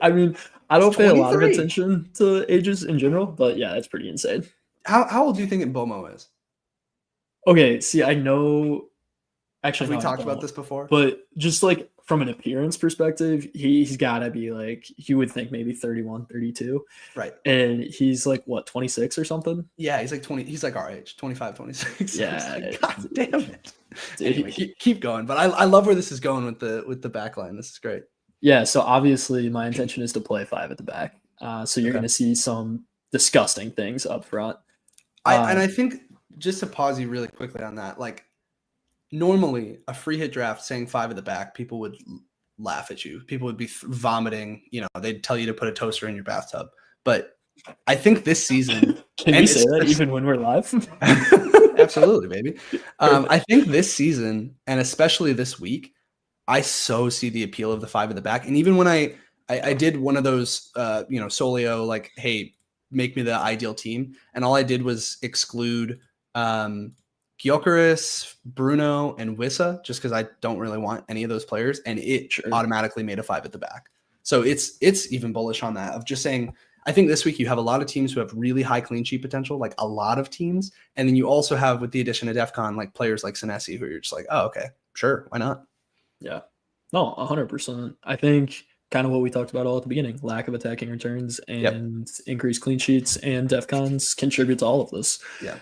I mean, I don't pay a lot of attention to ages in general, but yeah, that's pretty insane. How old do you think Mbomo is? Okay, see, I know. Actually, have we talked about this before? But just like from an appearance perspective, he's got to be like, you would think maybe 31, 32. Right. And he's like, what, 26 or something? Yeah, he's like 20. He's like our age, 25, 26. Yeah. Like, God damn it. Anyway, keep going. But I love where this is going with the back line. This is great. Yeah, so obviously my intention is to play 5 at the back. So you're going to see some disgusting things up front. And I think just to pause you really quickly on that, like normally a free hit draft saying 5 at the back, people would laugh at you. People would be vomiting. They'd tell you to put a toaster in your bathtub. But I think this season, can we say that even when we're live? Absolutely, baby. I think this season, and especially this week, I so see the appeal of the 5 at the back. And even when I did one of those, Solio, like, hey, make me the ideal team. And all I did was exclude Gyökeres, Bruno, and Wissa, just because I don't really want any of those players. And it automatically made a 5 at the back. So it's even bullish on that of just saying, I think this week you have a lot of teams who have really high clean sheet potential, like a lot of teams. And then you also have, with the addition of DEFCON, like players like Senesi, who you're just like, oh, okay, sure, why not? Yeah. No, 100%. I think kind of what we talked about all at the beginning. Lack of attacking returns and increased clean sheets and DEFCONs contribute to all of this. Yeah.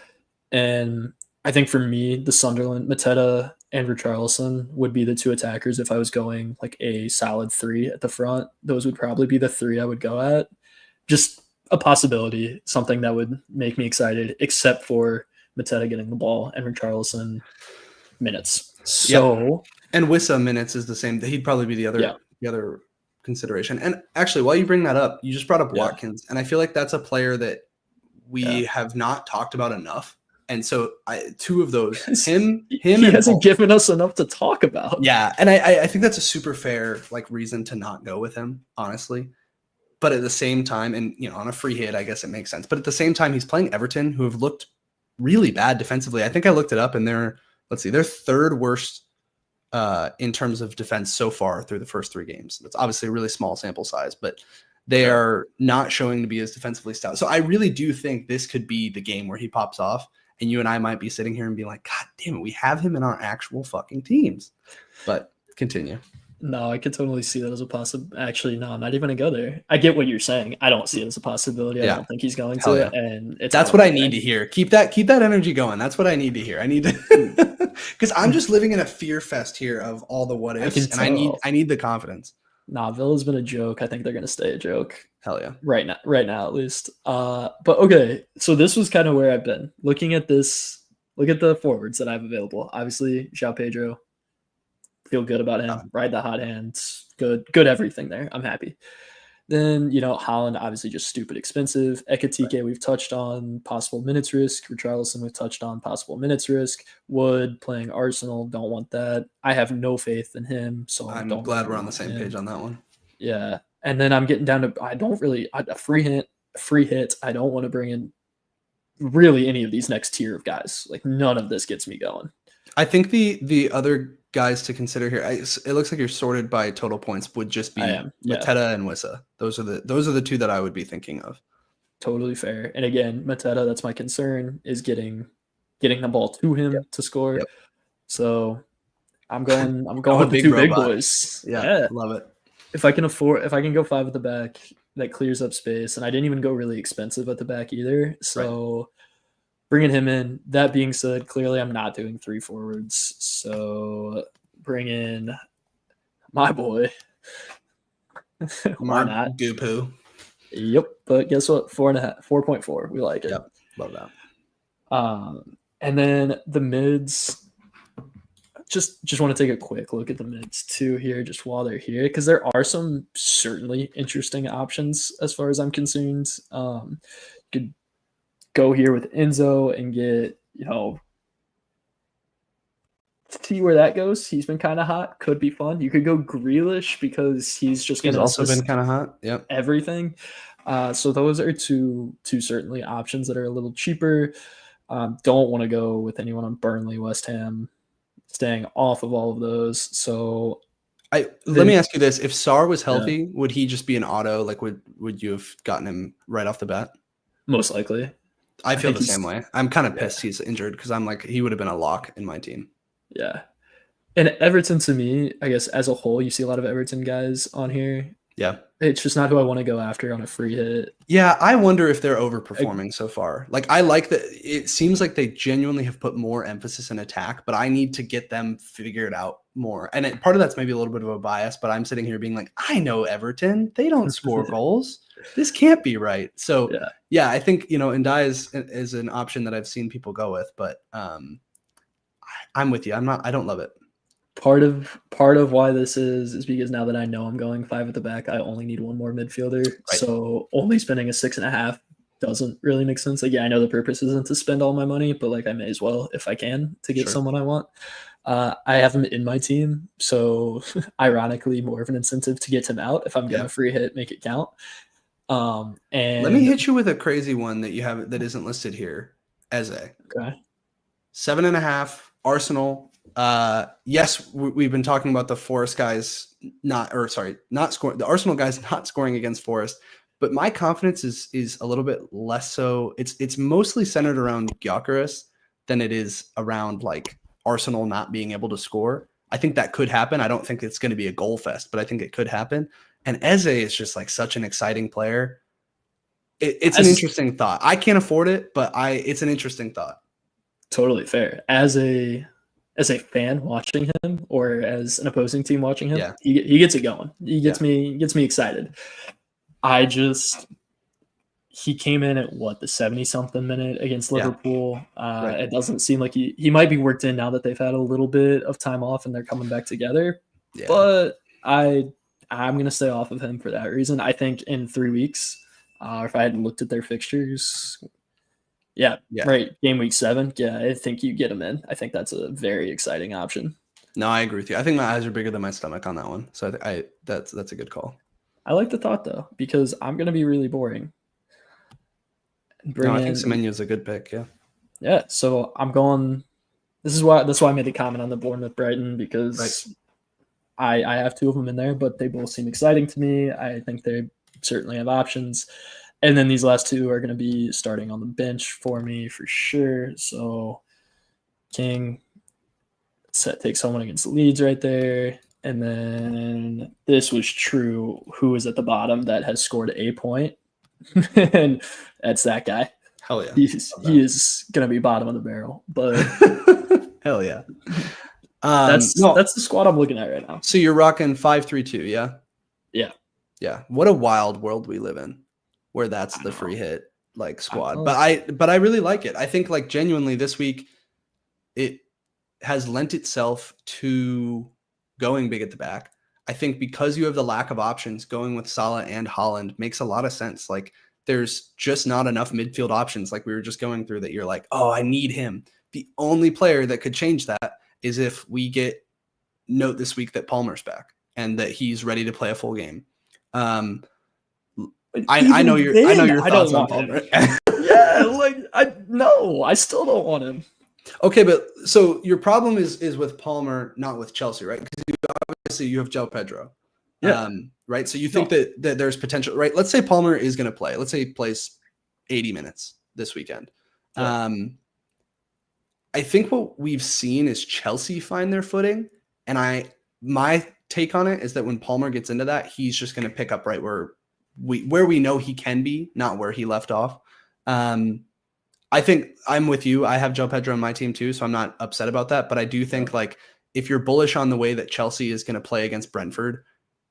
And I think for me, the Sunderland, Mateta, and Richarlison would be the two attackers if I was going like a solid 3 at the front. Those would probably be the 3 I would go at. Just a possibility, something that would make me excited, except for Mateta getting the ball and Richarlison minutes. So and Wissa minutes is the same. He'd probably be the other consideration. And actually, while you bring that up, you just brought up Watkins, and I feel like that's a player that we have not talked about enough. And so two of those, him he hasn't given us enough to talk about. Yeah, and I think that's a super fair like reason to not go with him, honestly. But at the same time, and on a free hit, I guess it makes sense. But at the same time, he's playing Everton, who have looked really bad defensively. I think I looked it up, and they're third worst in terms of defense so far through the first 3 games. That's obviously a really small sample size, but they are not showing to be as defensively stout. So I really do think this could be the game where he pops off, and you and I might be sitting here and be like, God damn it, we have him in our actual fucking teams. But continue. No, I could totally see that as a possibility. Actually, no, I'm not even going to go there. I get what you're saying. I don't see it as a possibility. I don't think he's going to. Yeah. And that's what I need to hear. Keep that energy going. That's what I need to hear. I need to, because I'm just living in a fear fest here of all the what ifs, and I need the confidence. Nah, Villa's been a joke. I think they're going to stay a joke. Hell yeah. Right now at least. But okay, so this was kind of where I've been looking at this. Look at the forwards that I have available. Obviously, João Pedro. Feel good about him. Ride the hot hands. Good everything there. I'm happy. Then, Holland, obviously just stupid expensive. Ekitike, we've touched on possible minutes risk. Richarlison, we've touched on possible minutes risk. Wood playing Arsenal, don't want that. I have no faith in him. So I'm glad we're on the same page on that one. Yeah. And then I'm getting down to, a free hit. I don't want to bring in really any of these next tier of guys. Like none of this gets me going. I think the other guys to consider here, it looks like you're sorted by total points, would just be Mateta and Wissa. Those are the 2 that I would be thinking of. Totally fair. And again, Mateta, that's my concern, is getting the ball to him to score. Yep. So I'm going with the 2 big boys. Yeah, love it. If I can go 5 at the back, that clears up space. And I didn't even go really expensive at the back either. So bringing him in. That being said, clearly I'm not doing 3 forwards. So bring in my boy. Why not? Goopoo. Yep. But guess what? 4.4. We like it. Yep. Love that. And then the mids. Just want to take a quick look at the mids too here, just while they're here, because there are some certainly interesting options as far as I'm concerned. Could go here with Enzo and get, see where that goes. He's been kind of hot. Could be fun. You could go Grealish because he's also been kind of hot. Yep. Everything. So those are two certainly options that are a little cheaper. Don't want to go with anyone on Burnley, West Ham. Staying off of all of those. So let me ask you this. If Sarr was healthy, would he just be an auto? Like would you have gotten him right off the bat? Most likely. I feel the same way. I'm kind of pissed he's injured because I'm like, he would have been a lock in my team. Yeah. And Everton, to me, I guess as a whole, you see a lot of Everton guys on here. Yeah. It's just not who I want to go after on a free hit. Yeah, I wonder if they're overperforming so far. Like, I like that. It seems like they genuinely have put more emphasis in attack, but I need to get them figured out more. And part of that's maybe a little bit of a bias, but I'm sitting here being like, I know Everton. They don't score goals. This can't be right. So, yeah, I think, Ndai is an option that I've seen people go with, but I'm with you. I don't love it. Part of why this is because now that I know I'm going 5 at the back, I only need one more midfielder. Right. So only spending a 6.5 doesn't really make sense. Like, yeah, I know the purpose isn't to spend all my money, but like I may as well if I can to get someone I want. I have him in my team, so ironically, more of an incentive to get him out if I'm going to free hit, make it count. And let me hit you with a crazy one that you have that isn't listed here. Eze. Okay. 7.5 Arsenal. Yes, we've been talking about the Forest guys not scoring. The Arsenal guys not scoring against Forest, but my confidence is a little bit less so. It's mostly centered around Gyökeres than it is around like Arsenal not being able to score. I think that could happen. I don't think it's going to be a goal fest, but I think it could happen. And Eze is just like such an exciting player. It's an As- interesting thought. I can't afford it, but it's an interesting thought. Totally fair. As a fan watching him, or as an opposing team watching him, Yeah. he gets it going. He gets me excited. He came in at the 70-something minute against Liverpool. Right. It doesn't seem like he might be worked in now that they've had a little bit of time off and they're coming back together. Yeah. But I'm gonna stay off of him for that reason. I think in 3 weeks, if I hadn't looked at their fixtures, right, game week 7, I think you get him in. I think that's a very exciting option. No, I agree with you. I think my eyes are bigger than my stomach on that one. So that's a good call. I like the thought though, because I'm gonna be really boring. I think Semenyo is a good pick. Yeah. Yeah. So I'm going. That's why I made the comment on the Bournemouth Brighton, because I have 2 of them in there, but they both seem exciting to me. I think they certainly have options. And then these last 2 are going to be starting on the bench for me for sure. So King takes someone against Leeds right there. And then this was true. Who is at the bottom that has scored a point? And that's that guy. Hell yeah. He is going to be bottom of the barrel. But hell yeah. That's the squad I'm looking at right now. So you're rocking 5-3-2, yeah? Yeah. Yeah. What a wild world we live in, where that's the free hit like squad. But I really like it. I think like genuinely this week it has lent itself to going big at the back. I think because you have the lack of options, going with Salah and Haaland makes a lot of sense. Like there's just not enough midfield options like we were just going through that you're like, oh, I need him. The only player that could change that is if we get note this week that Palmer's back and that he's ready to play a full game. I know your thoughts on Palmer. I still don't want him. Okay, but so your problem is with Palmer, not with Chelsea, right? Because obviously you have Joe Pedro. Yeah. Right. So you think that there's potential, right? Let's say Palmer is going to play. Let's say he plays 80 minutes this weekend. Yeah. I think what we've seen is Chelsea find their footing. And my take on it is that when Palmer gets into that, he's just going to pick up right where we know he can be, not where he left off. I think I'm with you. I have Joe Pedro on my team too, so I'm not upset about that. But I do think like if you're bullish on the way that Chelsea is going to play against Brentford,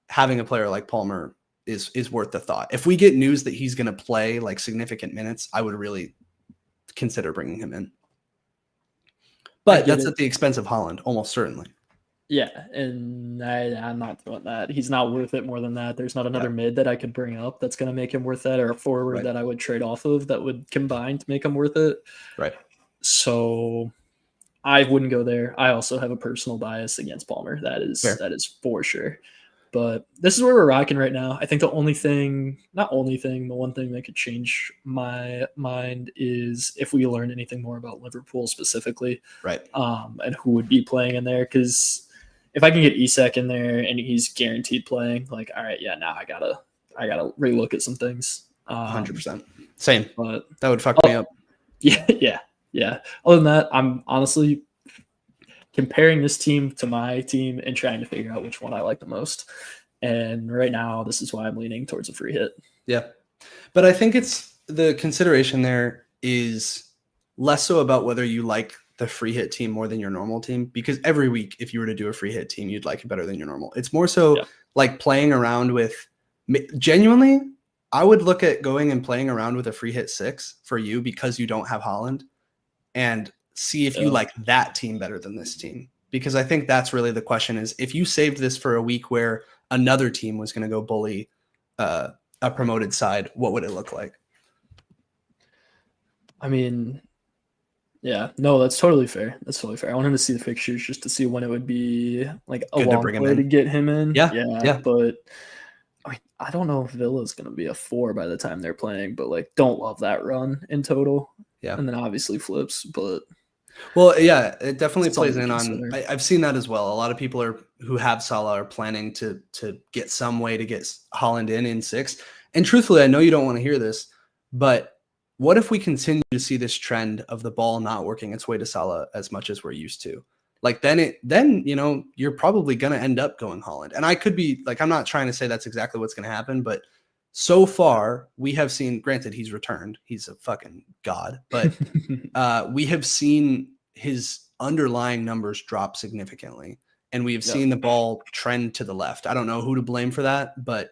having a player like Palmer is worth the thought. If we get news that he's going to play like significant minutes, I would really consider bringing him in. But that's at the expense of Haaland, almost certainly. Yeah, and I'm not doing that. He's not worth it more than that. There's not another mid that I could bring up that's going to make him worth that, or a forward that I would trade off of that would combine to make him worth it. Right. So I wouldn't go there. I also have a personal bias against Palmer. That is for sure. But this is where we're rocking right now. I think the one thing that could change my mind is if we learn anything more about Liverpool specifically. Right. And who would be playing in there. Because if I can get Isak in there and he's guaranteed playing, like, all right, now I gotta relook at some things. 100%. Same. But that would fuck me up. Yeah. Other than that, I'm honestly comparing this team to my team and trying to figure out which one I like the most. And right now, this is why I'm leaning towards a free hit. Yeah. But I think it's the consideration there is less so about whether you like the free hit team more than your normal team, because every week, if you were to do a free hit team, you'd like it better than your normal. It's more so like playing around with genuinely. I would look at going and playing around with a free hit 6 for you because you don't have Haaland and see if you like that team better than this team. Because I think that's really the question is if you saved this for a week where another team was going to go bully a promoted side, what would it look like? I mean, that's totally fair. I wanted to see the fixtures just to see when it would be like a long way to get him in. Yeah. But I mean, I don't know if Villa's going to be a 4 by the time they're playing, but like, don't love that run in total. Yeah. And then obviously flips, but. Well, yeah, it definitely plays in on. I've seen that as well. A lot of people who have Salah are planning to get some way to get Haaland in 6. And truthfully, I know you don't want to hear this, but what if we continue to see this trend of the ball not working its way to Salah as much as we're used to? like then you're probably going to end up going Haaland. And I could be like, I'm not trying to say that's exactly what's going to happen, but so far we have seen, granted he's returned, he's a fucking god, but we have seen his underlying numbers drop significantly, and we have seen the ball trend to the left. I don't know who to blame for that, but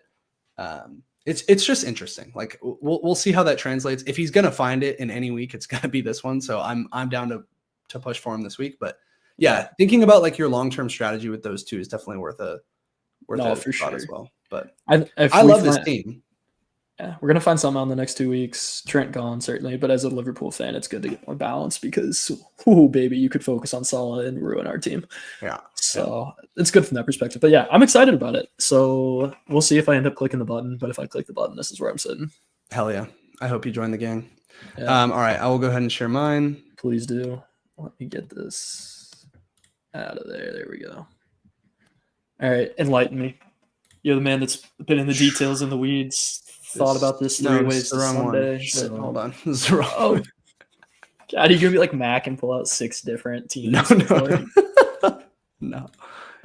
it's just interesting. Like we'll see how that translates. If he's gonna find it in any week, it's gonna be this one. So I'm down to push for him this week. But yeah, thinking about like your long-term strategy with those two is definitely worth a for thought sure as well. But I love this team. Yeah, we're gonna find something on the next 2 weeks. Trent gone certainly, but as a Liverpool fan, it's good to get more balance because, baby, you could focus on Salah and ruin our team. Yeah, so it's good from that perspective. But yeah, I'm excited about it. So we'll see if I end up clicking the button. But if I click the button, this is where I'm sitting. Hell yeah! I hope you join the gang. Yeah. All right, I will go ahead and share mine. Please do. Let me get this out of there. There we go. All right, enlighten me. You're the man that's been in the details in the weeds. Thought about this 3 ways to Sunday. So, hold on. This is the wrong one. God, you're gonna be like Mac and pull out 6 different teams. No. No.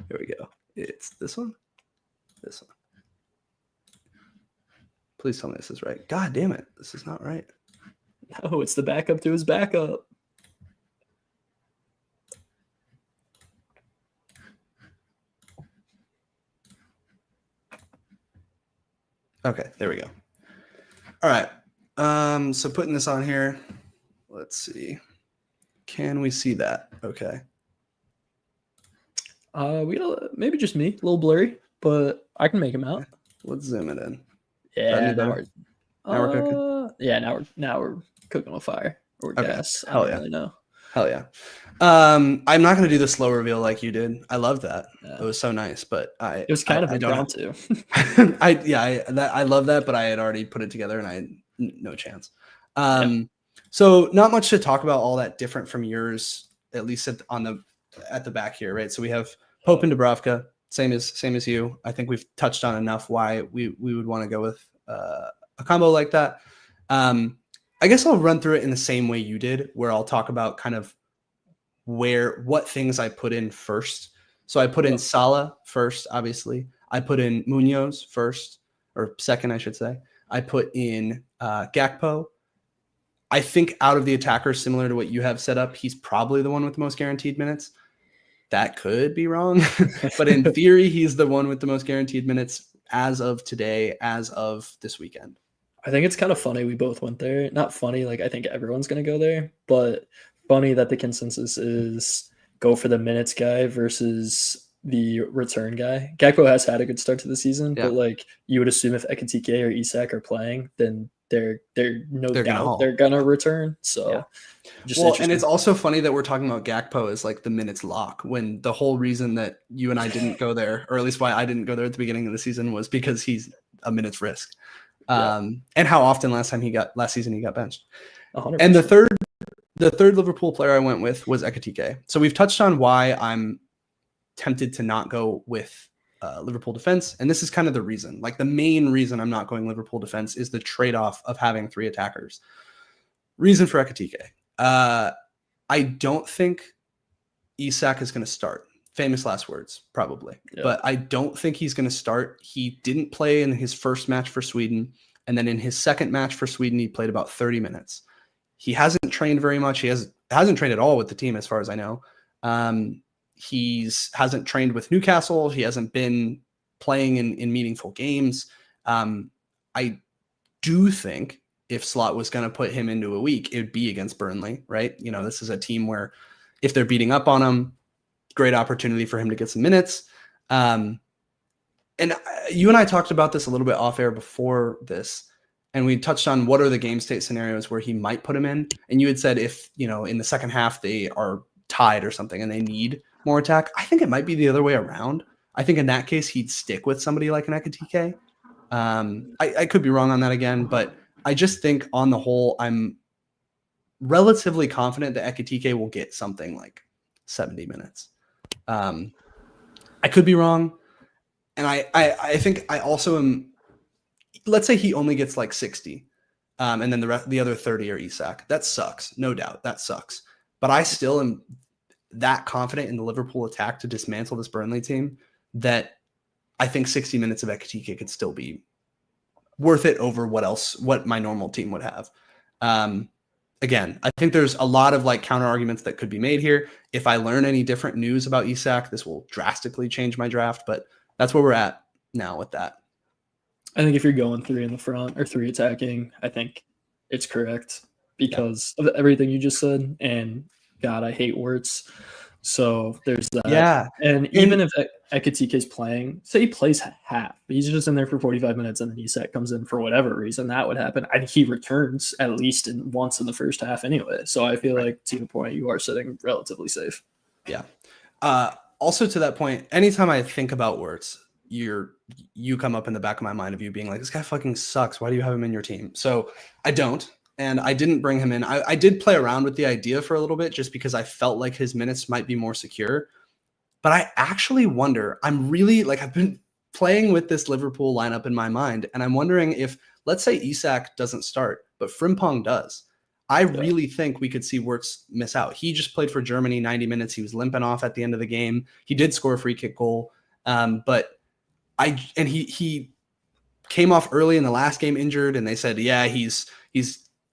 Here we go. It's this one. This one. Please tell me this is right. God damn it. This is not right. No, it's the backup to his backup. Okay, there we go. All right. So putting this on here, let's see. Can we see that? Okay. We got maybe just me, a little blurry, but I can make him out. Let's zoom it in. Yeah, now we're cooking. Yeah, now we're cooking with fire or gas. Hell yeah. Really know. Hell yeah. I'm not going to do the slow reveal like you did. I loved that. Yeah. It was so nice, but it was kind of impromptu too. I love that, but I had already put it together and I had no chance. So not much to talk about all that different from yours, at least at the back here, right? So we have Pope and Dubravka, same as you. I think we've touched on enough why we would want to go with a combo like that. I guess I'll run through it in the same way you did, where I'll talk about kind of what things I put in first. So I put in Salah first, obviously. I put in Munoz first, or second, I should say. I put in Gakpo. I think out of the attackers, similar to what you have set up, he's probably the one with the most guaranteed minutes. That could be wrong, but in theory, he's the one with the most guaranteed minutes as of today, as of this weekend. I think it's kind of funny we both went there. Not funny, like I think everyone's going to go there, but funny that the consensus is go for the minutes guy versus the return guy. Gakpo has had a good start to the season, but like you would assume if Ekitike or Isak are playing, then they're gonna return. So and it's also funny that we're talking about Gakpo as like the minutes lock when the whole reason that you and I didn't go there, or at least why I didn't go there at the beginning of the season, was because he's a minutes risk. And how often last season he got benched. 100%. And the third Liverpool player I went with was Ekitike. So we've touched on why I'm tempted to not go with Liverpool defense. And this is kind of the reason. Like the main reason I'm not going Liverpool defense is the trade-off of having 3 attackers. Reason for Ekitike. I don't think Isak is going to start. Famous last words, probably. Yeah. But I don't think he's going to start. He didn't play in his first match for Sweden. And then in his second match for Sweden, he played about 30 minutes. He hasn't trained very much. He hasn't trained at all with the team, as far as I know. He hasn't trained with Newcastle. He hasn't been playing in meaningful games. I do think if Slot was going to put him into a week, it would be against Burnley, right? You know, this is a team where if they're beating up on him, great opportunity for him to get some minutes. And you and I talked about this a little bit off air before this, and we touched on what are the game state scenarios where he might put him in. And you had said if, in the second half they are tied or something and they need more attack, I think it might be the other way around. I think in that case, he'd stick with somebody like an Ekitike. I could be wrong on that again, but I just think on the whole, I'm relatively confident that Ekitike will get something like 70 minutes. I could be wrong. And I think I also am, let's say he only gets like 60. And then the other 30 are Isak. That sucks. No doubt. That sucks. But I still am that confident in the Liverpool attack to dismantle this Burnley team that I think 60 minutes of Ekitike could still be worth it over what my normal team would have. Again, I think there's a lot of like counter arguments that could be made here. If I learn any different news about Isak, this will drastically change my draft, but that's where we're at now with that. I think if you're going 3 in the front or 3 attacking, I think it's correct because of everything you just said. And God, I hate Wirtz. So there's that. Yeah. And even if Ekitike is playing, say he plays half, but he's just in there for 45 minutes and then Isak comes in for whatever reason, that would happen. I think he returns at least once in the first half anyway. So I feel like, to your point, you are sitting relatively safe. Yeah. Also to that point, anytime I think about Wirtz, you come up in the back of my mind of you being like, this guy fucking sucks. Why do you have him in your team? So I don't. And I didn't bring him in. I did play around with the idea for a little bit just because I felt like his minutes might be more secure. But I actually wonder, I'm really like, I've been playing with this Liverpool lineup in my mind. And I'm wondering if, let's say Isak doesn't start, but Frimpong does. I really think we could see Wirtz miss out. He just played for Germany 90 minutes. He was limping off at the end of the game. He did score a free kick goal. But he came off early in the last game injured. And they said, yeah, he's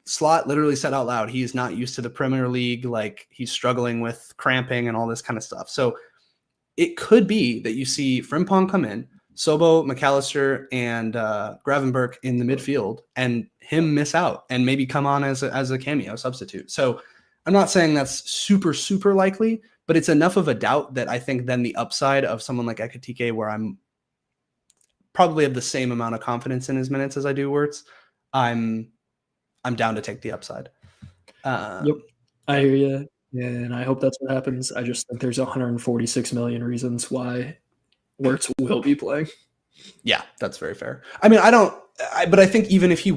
Slot literally said out loud, he is not used to the Premier League. Like he's struggling with cramping and all this kind of stuff. So it could be that you see Frimpong come in, Sobo, McAllister, and Gravenberch in the midfield and him miss out and maybe come on as a cameo substitute. So I'm not saying that's super, super likely, but it's enough of a doubt that I think then the upside of someone like Ekitike, where I'm probably have the same amount of confidence in his minutes as I do Wirtz, I'm down to take the upside. Yep, I hear you, and I hope that's what happens. I just think there's 146 million reasons why Wirtz will be playing. Yeah, that's very fair. I mean, but I think even if you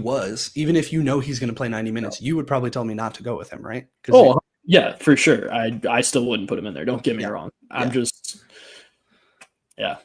know he's going to play 90 minutes, you would probably tell me not to go with him, right? Oh, yeah, for sure. I still wouldn't put him in there. Don't get me wrong. I'm just, yeah.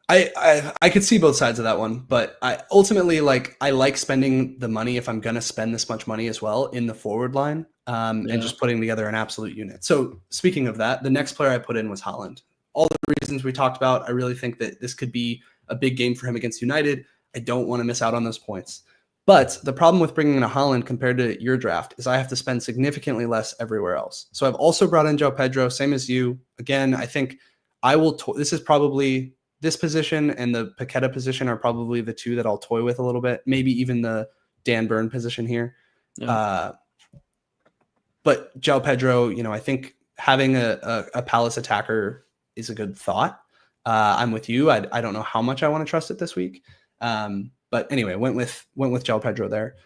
I could see both sides of that one, but I ultimately I like spending the money if I'm going to spend this much money as well in the forward line and just putting together an absolute unit. So speaking of that, the next player I put in was Haaland. All the reasons we talked about, I really think that this could be a big game for him against United. I don't want to miss out on those points. But the problem with bringing in a Haaland compared to your draft is I have to spend significantly less everywhere else. So I've also brought in João Pedro, same as you. Again, I think I will. This is probably this position and the Paqueta position are probably the two that I'll toy with a little bit. Maybe even the Dan Burn position here. Yeah. But João Pedro, I think having a Palace attacker is a good thought. I'm with you. I don't know how much I want to trust it this week. But anyway, went with João Pedro there.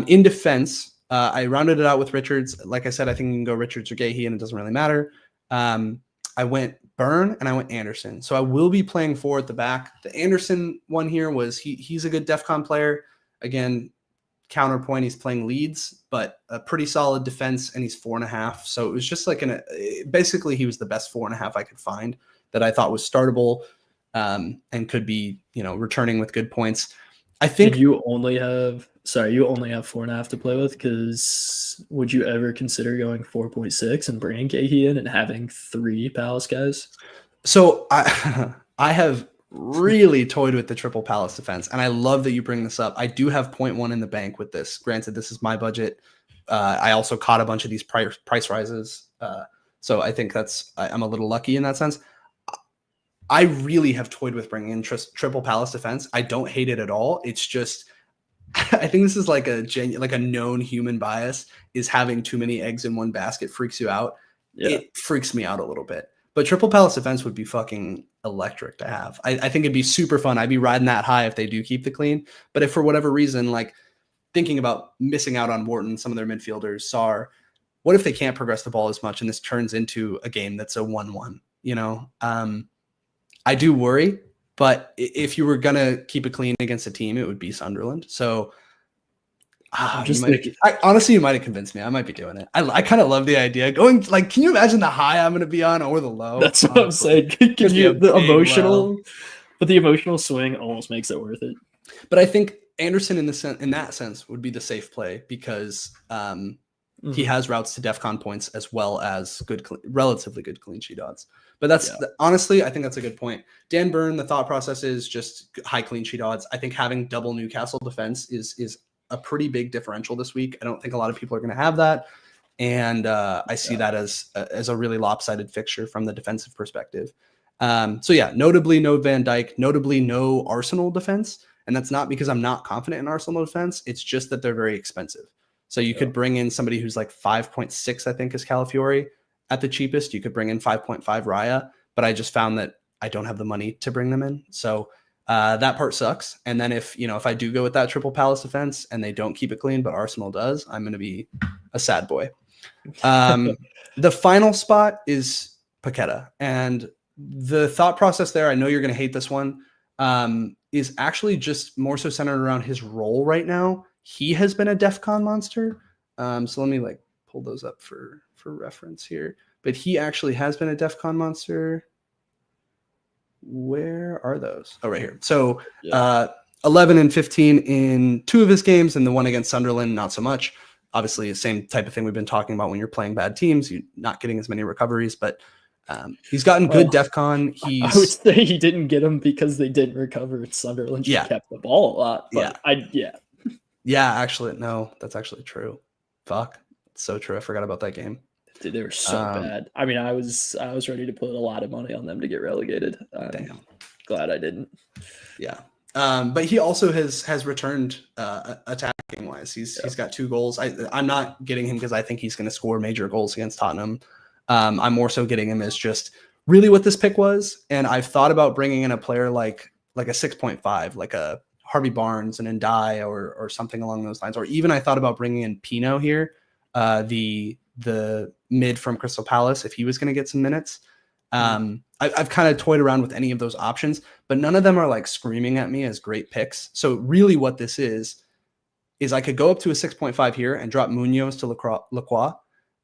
In defense, I rounded it out with Richards. Like I said, I think you can go Richards or Gahey, and it doesn't really matter. I went Burn and I went Anderson. So I will be playing 4 at the back. The Anderson one here was he's a good DEFCON player. Again, counterpoint, he's playing Leeds, but a pretty solid defense, and he's 4.5. So it was just basically he was the best 4.5 I could find that I thought was startable and could be, returning with good points. I think you only have 4.5 to play with, because would you ever consider going 4.6 and bringing Gahey in and having 3 Palace guys? So I have really toyed with the triple Palace defense, and I love that you bring this up. I do have 0.1 in the bank with this. Granted, this is my budget. I also caught a bunch of these price rises. So I think I'm a little lucky in that sense. I really have toyed with bringing in triple Palace defense. I don't hate it at all. It's just, I think this is like a known human bias, is having too many eggs in one basket freaks you out. Yeah. It freaks me out a little bit. But triple Palace defense would be fucking electric to have. I think it'd be super fun. I'd be riding that high if they do keep the clean. But if for whatever reason, thinking about missing out on Wharton, some of their midfielders, Sarr, what if they can't progress the ball as much and this turns into a game that's a 1-1, I do worry, but if you were going to keep it clean against a team, it would be Sunderland. So honestly, you might have convinced me. I might be doing it. I kind of love the idea. Going can you imagine the high I'm going to be on or the low? That's what I'm saying. But the emotional swing almost makes it worth it. But I think Anderson in that sense would be the safe play, because he has routes to DEFCON points as well as relatively good clean sheet odds. But that's honestly, I think that's a good point. Dan Burn, the thought process is just high clean sheet odds. I think having double Newcastle defense is a pretty big differential this week. I don't think a lot of people are going to have that. And I see that as a really lopsided fixture from the defensive perspective. So yeah, notably no Van Dijk, notably no Arsenal defense. And that's not because I'm not confident in Arsenal defense. It's just that they're very expensive. So you could bring in somebody who's like 5.6, I think, is Calafiori at the cheapest. You could bring in 5.5 Raya, but I just found that I don't have the money to bring them in. So that part sucks. And then if I do go with that triple Palace defense and they don't keep it clean, but Arsenal does, I'm going to be a sad boy. The final spot is Paqueta. And the thought process there, I know you're going to hate this one, is actually just more so centered around his role right now. He has been a DEFCON monster. So let me pull those up for reference here. But he actually has been a DEFCON monster. Where are those? Oh, right here. So 11 and 15 in 2 of his games, and the one against Sunderland, not so much. Obviously, the same type of thing we've been talking about when you're playing bad teams. You're not getting as many recoveries, but he's gotten good DEFCON. I would say he didn't get them because they didn't recover at Sunderland. He kept the ball a lot. But Yeah, actually, no, that's actually true. Fuck. It's so true. I forgot about that game. Dude, they were so bad. I mean, I was ready to put a lot of money on them to get relegated. Damn. Glad I didn't. Yeah. But he also has returned attacking wise. He's got 2 goals. I'm not getting him because I think he's going to score major goals against Tottenham. I'm more so getting him as just really what this pick was. And I've thought about bringing in a player like a 6.5, like a Harvey Barnes and Ndai or something along those lines. Or even I thought about bringing in Pino here, the mid from Crystal Palace, if he was going to get some minutes. I've kind of toyed around with any of those options, but none of them are screaming at me as great picks. So really what this is I could go up to a 6.5 here and drop Munoz to Lacroix,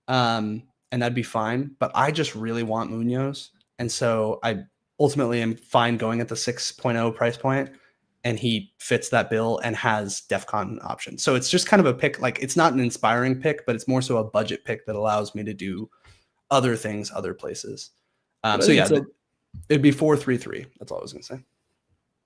and that'd be fine. But I just really want Munoz. And so I ultimately am fine going at the 6.0 price point, and he fits that bill and has DEFCON options. So it's just kind of a pick. It's not an inspiring pick, but it's more so a budget pick that allows me to do other things, other places. It'd be 4-3-3. That's all I was going to say.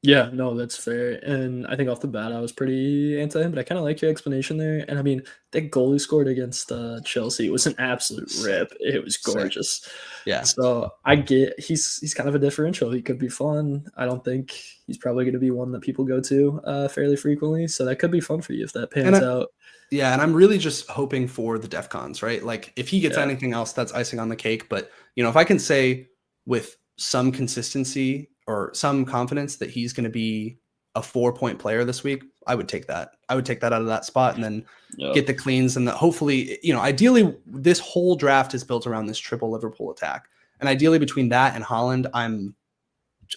Yeah, no, that's fair. And I think off the bat, I was pretty anti him, but I kind of like your explanation there. And I mean, that goal he scored against Chelsea was an absolute rip. It was gorgeous. Yeah. So I get he's kind of a differential. He could be fun. I don't think he's probably going to be one that people go to fairly frequently. So that could be fun for you if that pans out. Yeah, and I'm really just hoping for the DEFCONs, right? If he gets anything else, that's icing on the cake. But, if I can say with some consistency or some confidence that he's going to be a 4-point player this week, I would take that. I would take that out of that spot and then get the cleans. And hopefully, ideally, this whole draft is built around this triple Liverpool attack. And ideally, between that and Haaland,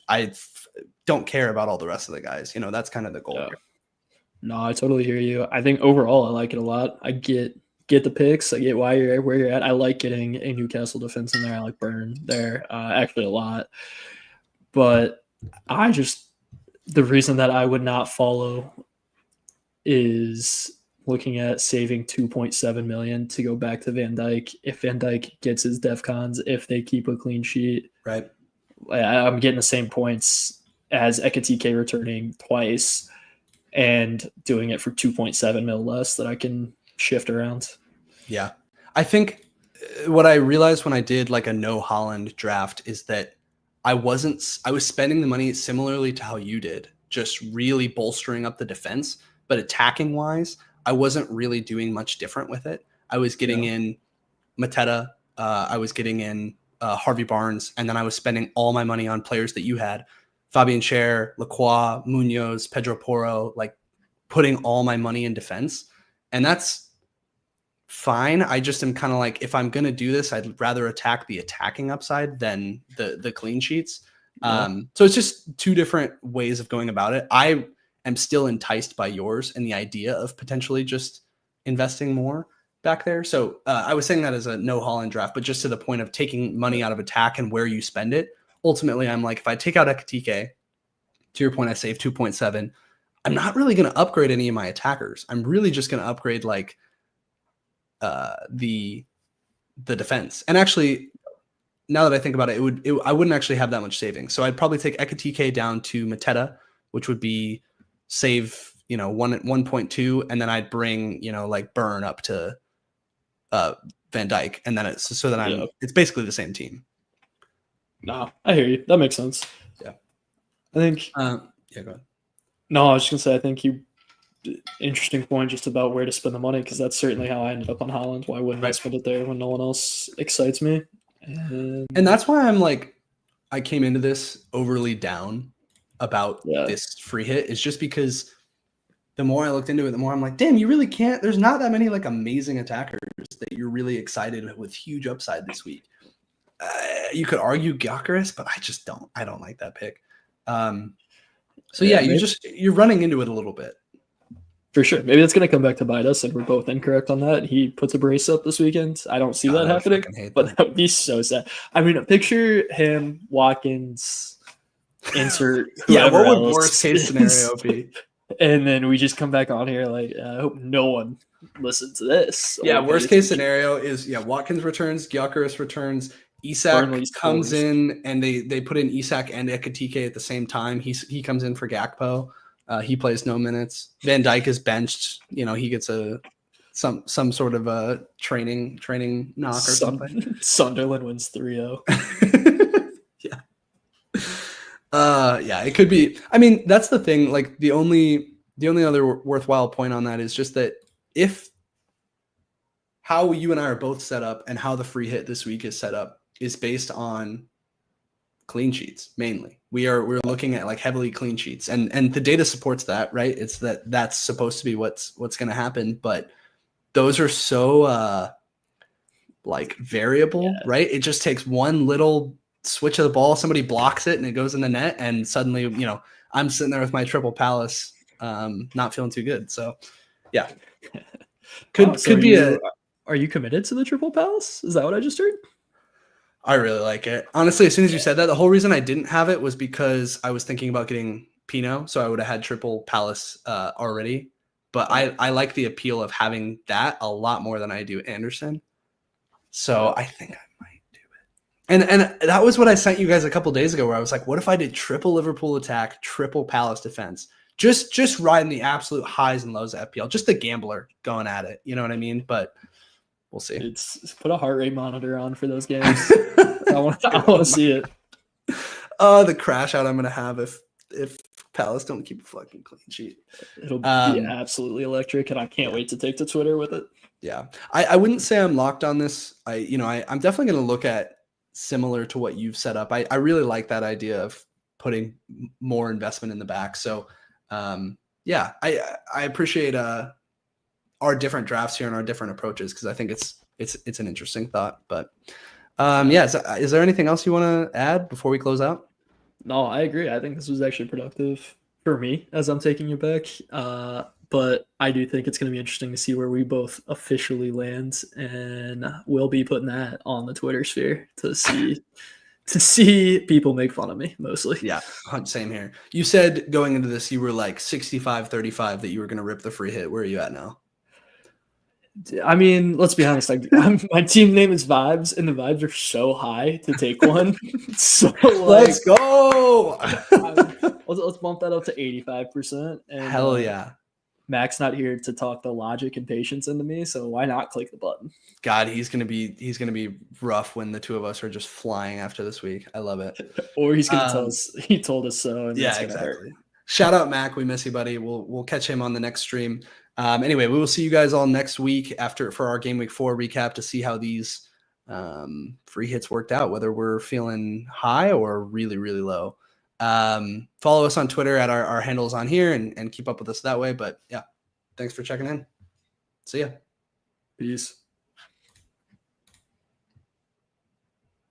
I don't care about all the rest of the guys. That's kind of the goal. Yeah. No, I totally hear you. I think overall, I like it a lot. I get the picks. I get why you're where you're at. I like getting a Newcastle defense in there. I like Burn there actually a lot. But the reason that I would not follow is looking at saving 2.7 million to go back to Van Dijk. If Van Dijk gets his DEFCONs, if they keep a clean sheet, right? I'm getting the same points as Ekatike returning twice and doing it for 2.7 mil less that I can shift around. Yeah. I think what I realized when I did a no Haaland draft is that I was spending the money similarly to how you did, just really bolstering up the defense, but attacking wise, I wasn't really doing much different with it. I was getting in Mateta, I was getting in Harvey Barnes, and then I was spending all my money on players that you had, Fabian Schär, Lacroix, Munoz, Pedro Porro, putting all my money in defense. And that's fine. I just am kind of if I'm going to do this, I'd rather attack the attacking upside than the clean sheets. So it's just 2 different ways of going about it. I am still enticed by yours and the idea of potentially just investing more back there. So I was saying that as a no Haaland draft, but just to the point of taking money out of attack and where you spend it. Ultimately, I'm if I take out Ekatike, to your point, I save 2.7. I'm not really going to upgrade any of my attackers. I'm really just going to upgrade the defense. And actually, now that I think about it, I wouldn't actually have that much savings. So I'd probably take Ekitike down to Mateta, which would be save 1.2, and then I'd bring like Burn up to Van Dijk, and then it's basically the same team. No, I hear you. That makes sense. Yeah, I think. Go ahead. No, I was just gonna say I think interesting point just about where to spend the money, because that's certainly how I ended up on Haaland. Why wouldn't I spend it there when no one else excites me? And that's why I'm like, I came into this overly down about this free hit, is just because the more I looked into it, the more I'm like, damn, you really can't. There's not that many like amazing attackers that you're really excited with huge upside this week. You could argue Gyökeres, but I don't like that pick. So you're running into it a little bit. For sure. Maybe that's going to come back to bite us, and we're both incorrect on that. He puts a brace up this weekend. I don't see that happening, but that would be so sad. I mean, picture him, Watkins, insert whoever what would else worst case scenario be? And then we just come back on here like, I hope no one listens to this. Yeah, worst case scenario is Watkins returns, Gyökeres returns, Isak comes in, and they put in Isak and Ekitike at the same time. He comes in for Gakpo. He plays no minutes. Van Dijk is benched. He gets some sort of a training knock or something. Sunderland wins 3-0. Yeah, it could be. I mean, that's the thing. Like the only other worthwhile point on that is just that if how you and I are both set up and how the free hit this week is set up is based on clean sheets mainly. We're looking at like heavily clean sheets, and the data supports that, right? It's that's supposed to be what's going to happen, but those are so like variable, right? It just takes one little switch of the ball, somebody blocks it, and it goes in the net, and suddenly I'm sitting there with my triple Palace, not feeling too good. So yeah, could be Are you committed to the triple Palace? Is that what I just heard? I really like it. Honestly, as soon as you said that, the whole reason I didn't have it was because I was thinking about getting Pinot, so I would have had triple Palace already. But I like the appeal of having that a lot more than I do Anderson. So I think I might do it. And that was what I sent you guys a couple days ago, where I was like, what if I did triple Liverpool attack, triple Palace defense? Just riding the absolute highs and lows of FPL, just the gambler going at it. You know what I mean? But we'll see. It's put a heart rate monitor on for those games. I want to see it. The crash out I'm gonna have if Palace don't keep a fucking clean sheet. It'll be absolutely electric, and I can't wait to take to Twitter with it. Yeah, I wouldn't say I'm locked on this. I'm definitely gonna look at similar to what you've set up. I really like that idea of putting more investment in the back. So I appreciate our different drafts here and our different approaches, because I think it's an interesting thought. But is there anything else you want to add before we close out? No, I agree. I think this was actually productive for me as I'm taking it back. But I do think it's going to be interesting to see where we both officially land, and we'll be putting that on the Twitter sphere to see people make fun of me mostly. Yeah, same here. You said going into this you were like 65-35 that you were going to rip the free hit. Where are you at now? I mean, let's be honest. My team name is Vibes, and the vibes are so high to take one. So let's go. Let's bump that up to 85%. And, hell yeah. Mac's not here to talk the logic and patience into me, so why not click the button? God, he's gonna be rough when the two of us are just flying after this week. I love it. Or he's gonna tell us he told us so. And yeah, exactly. Shout out Mac, we miss you, buddy. We'll catch him on the next stream. Anyway, we will see you guys all next week for our game week 4 recap to see how these free hits worked out, whether we're feeling high or really, really low. Follow us on Twitter at our handles on here and keep up with us that way. But yeah, thanks for checking in. See ya. Peace.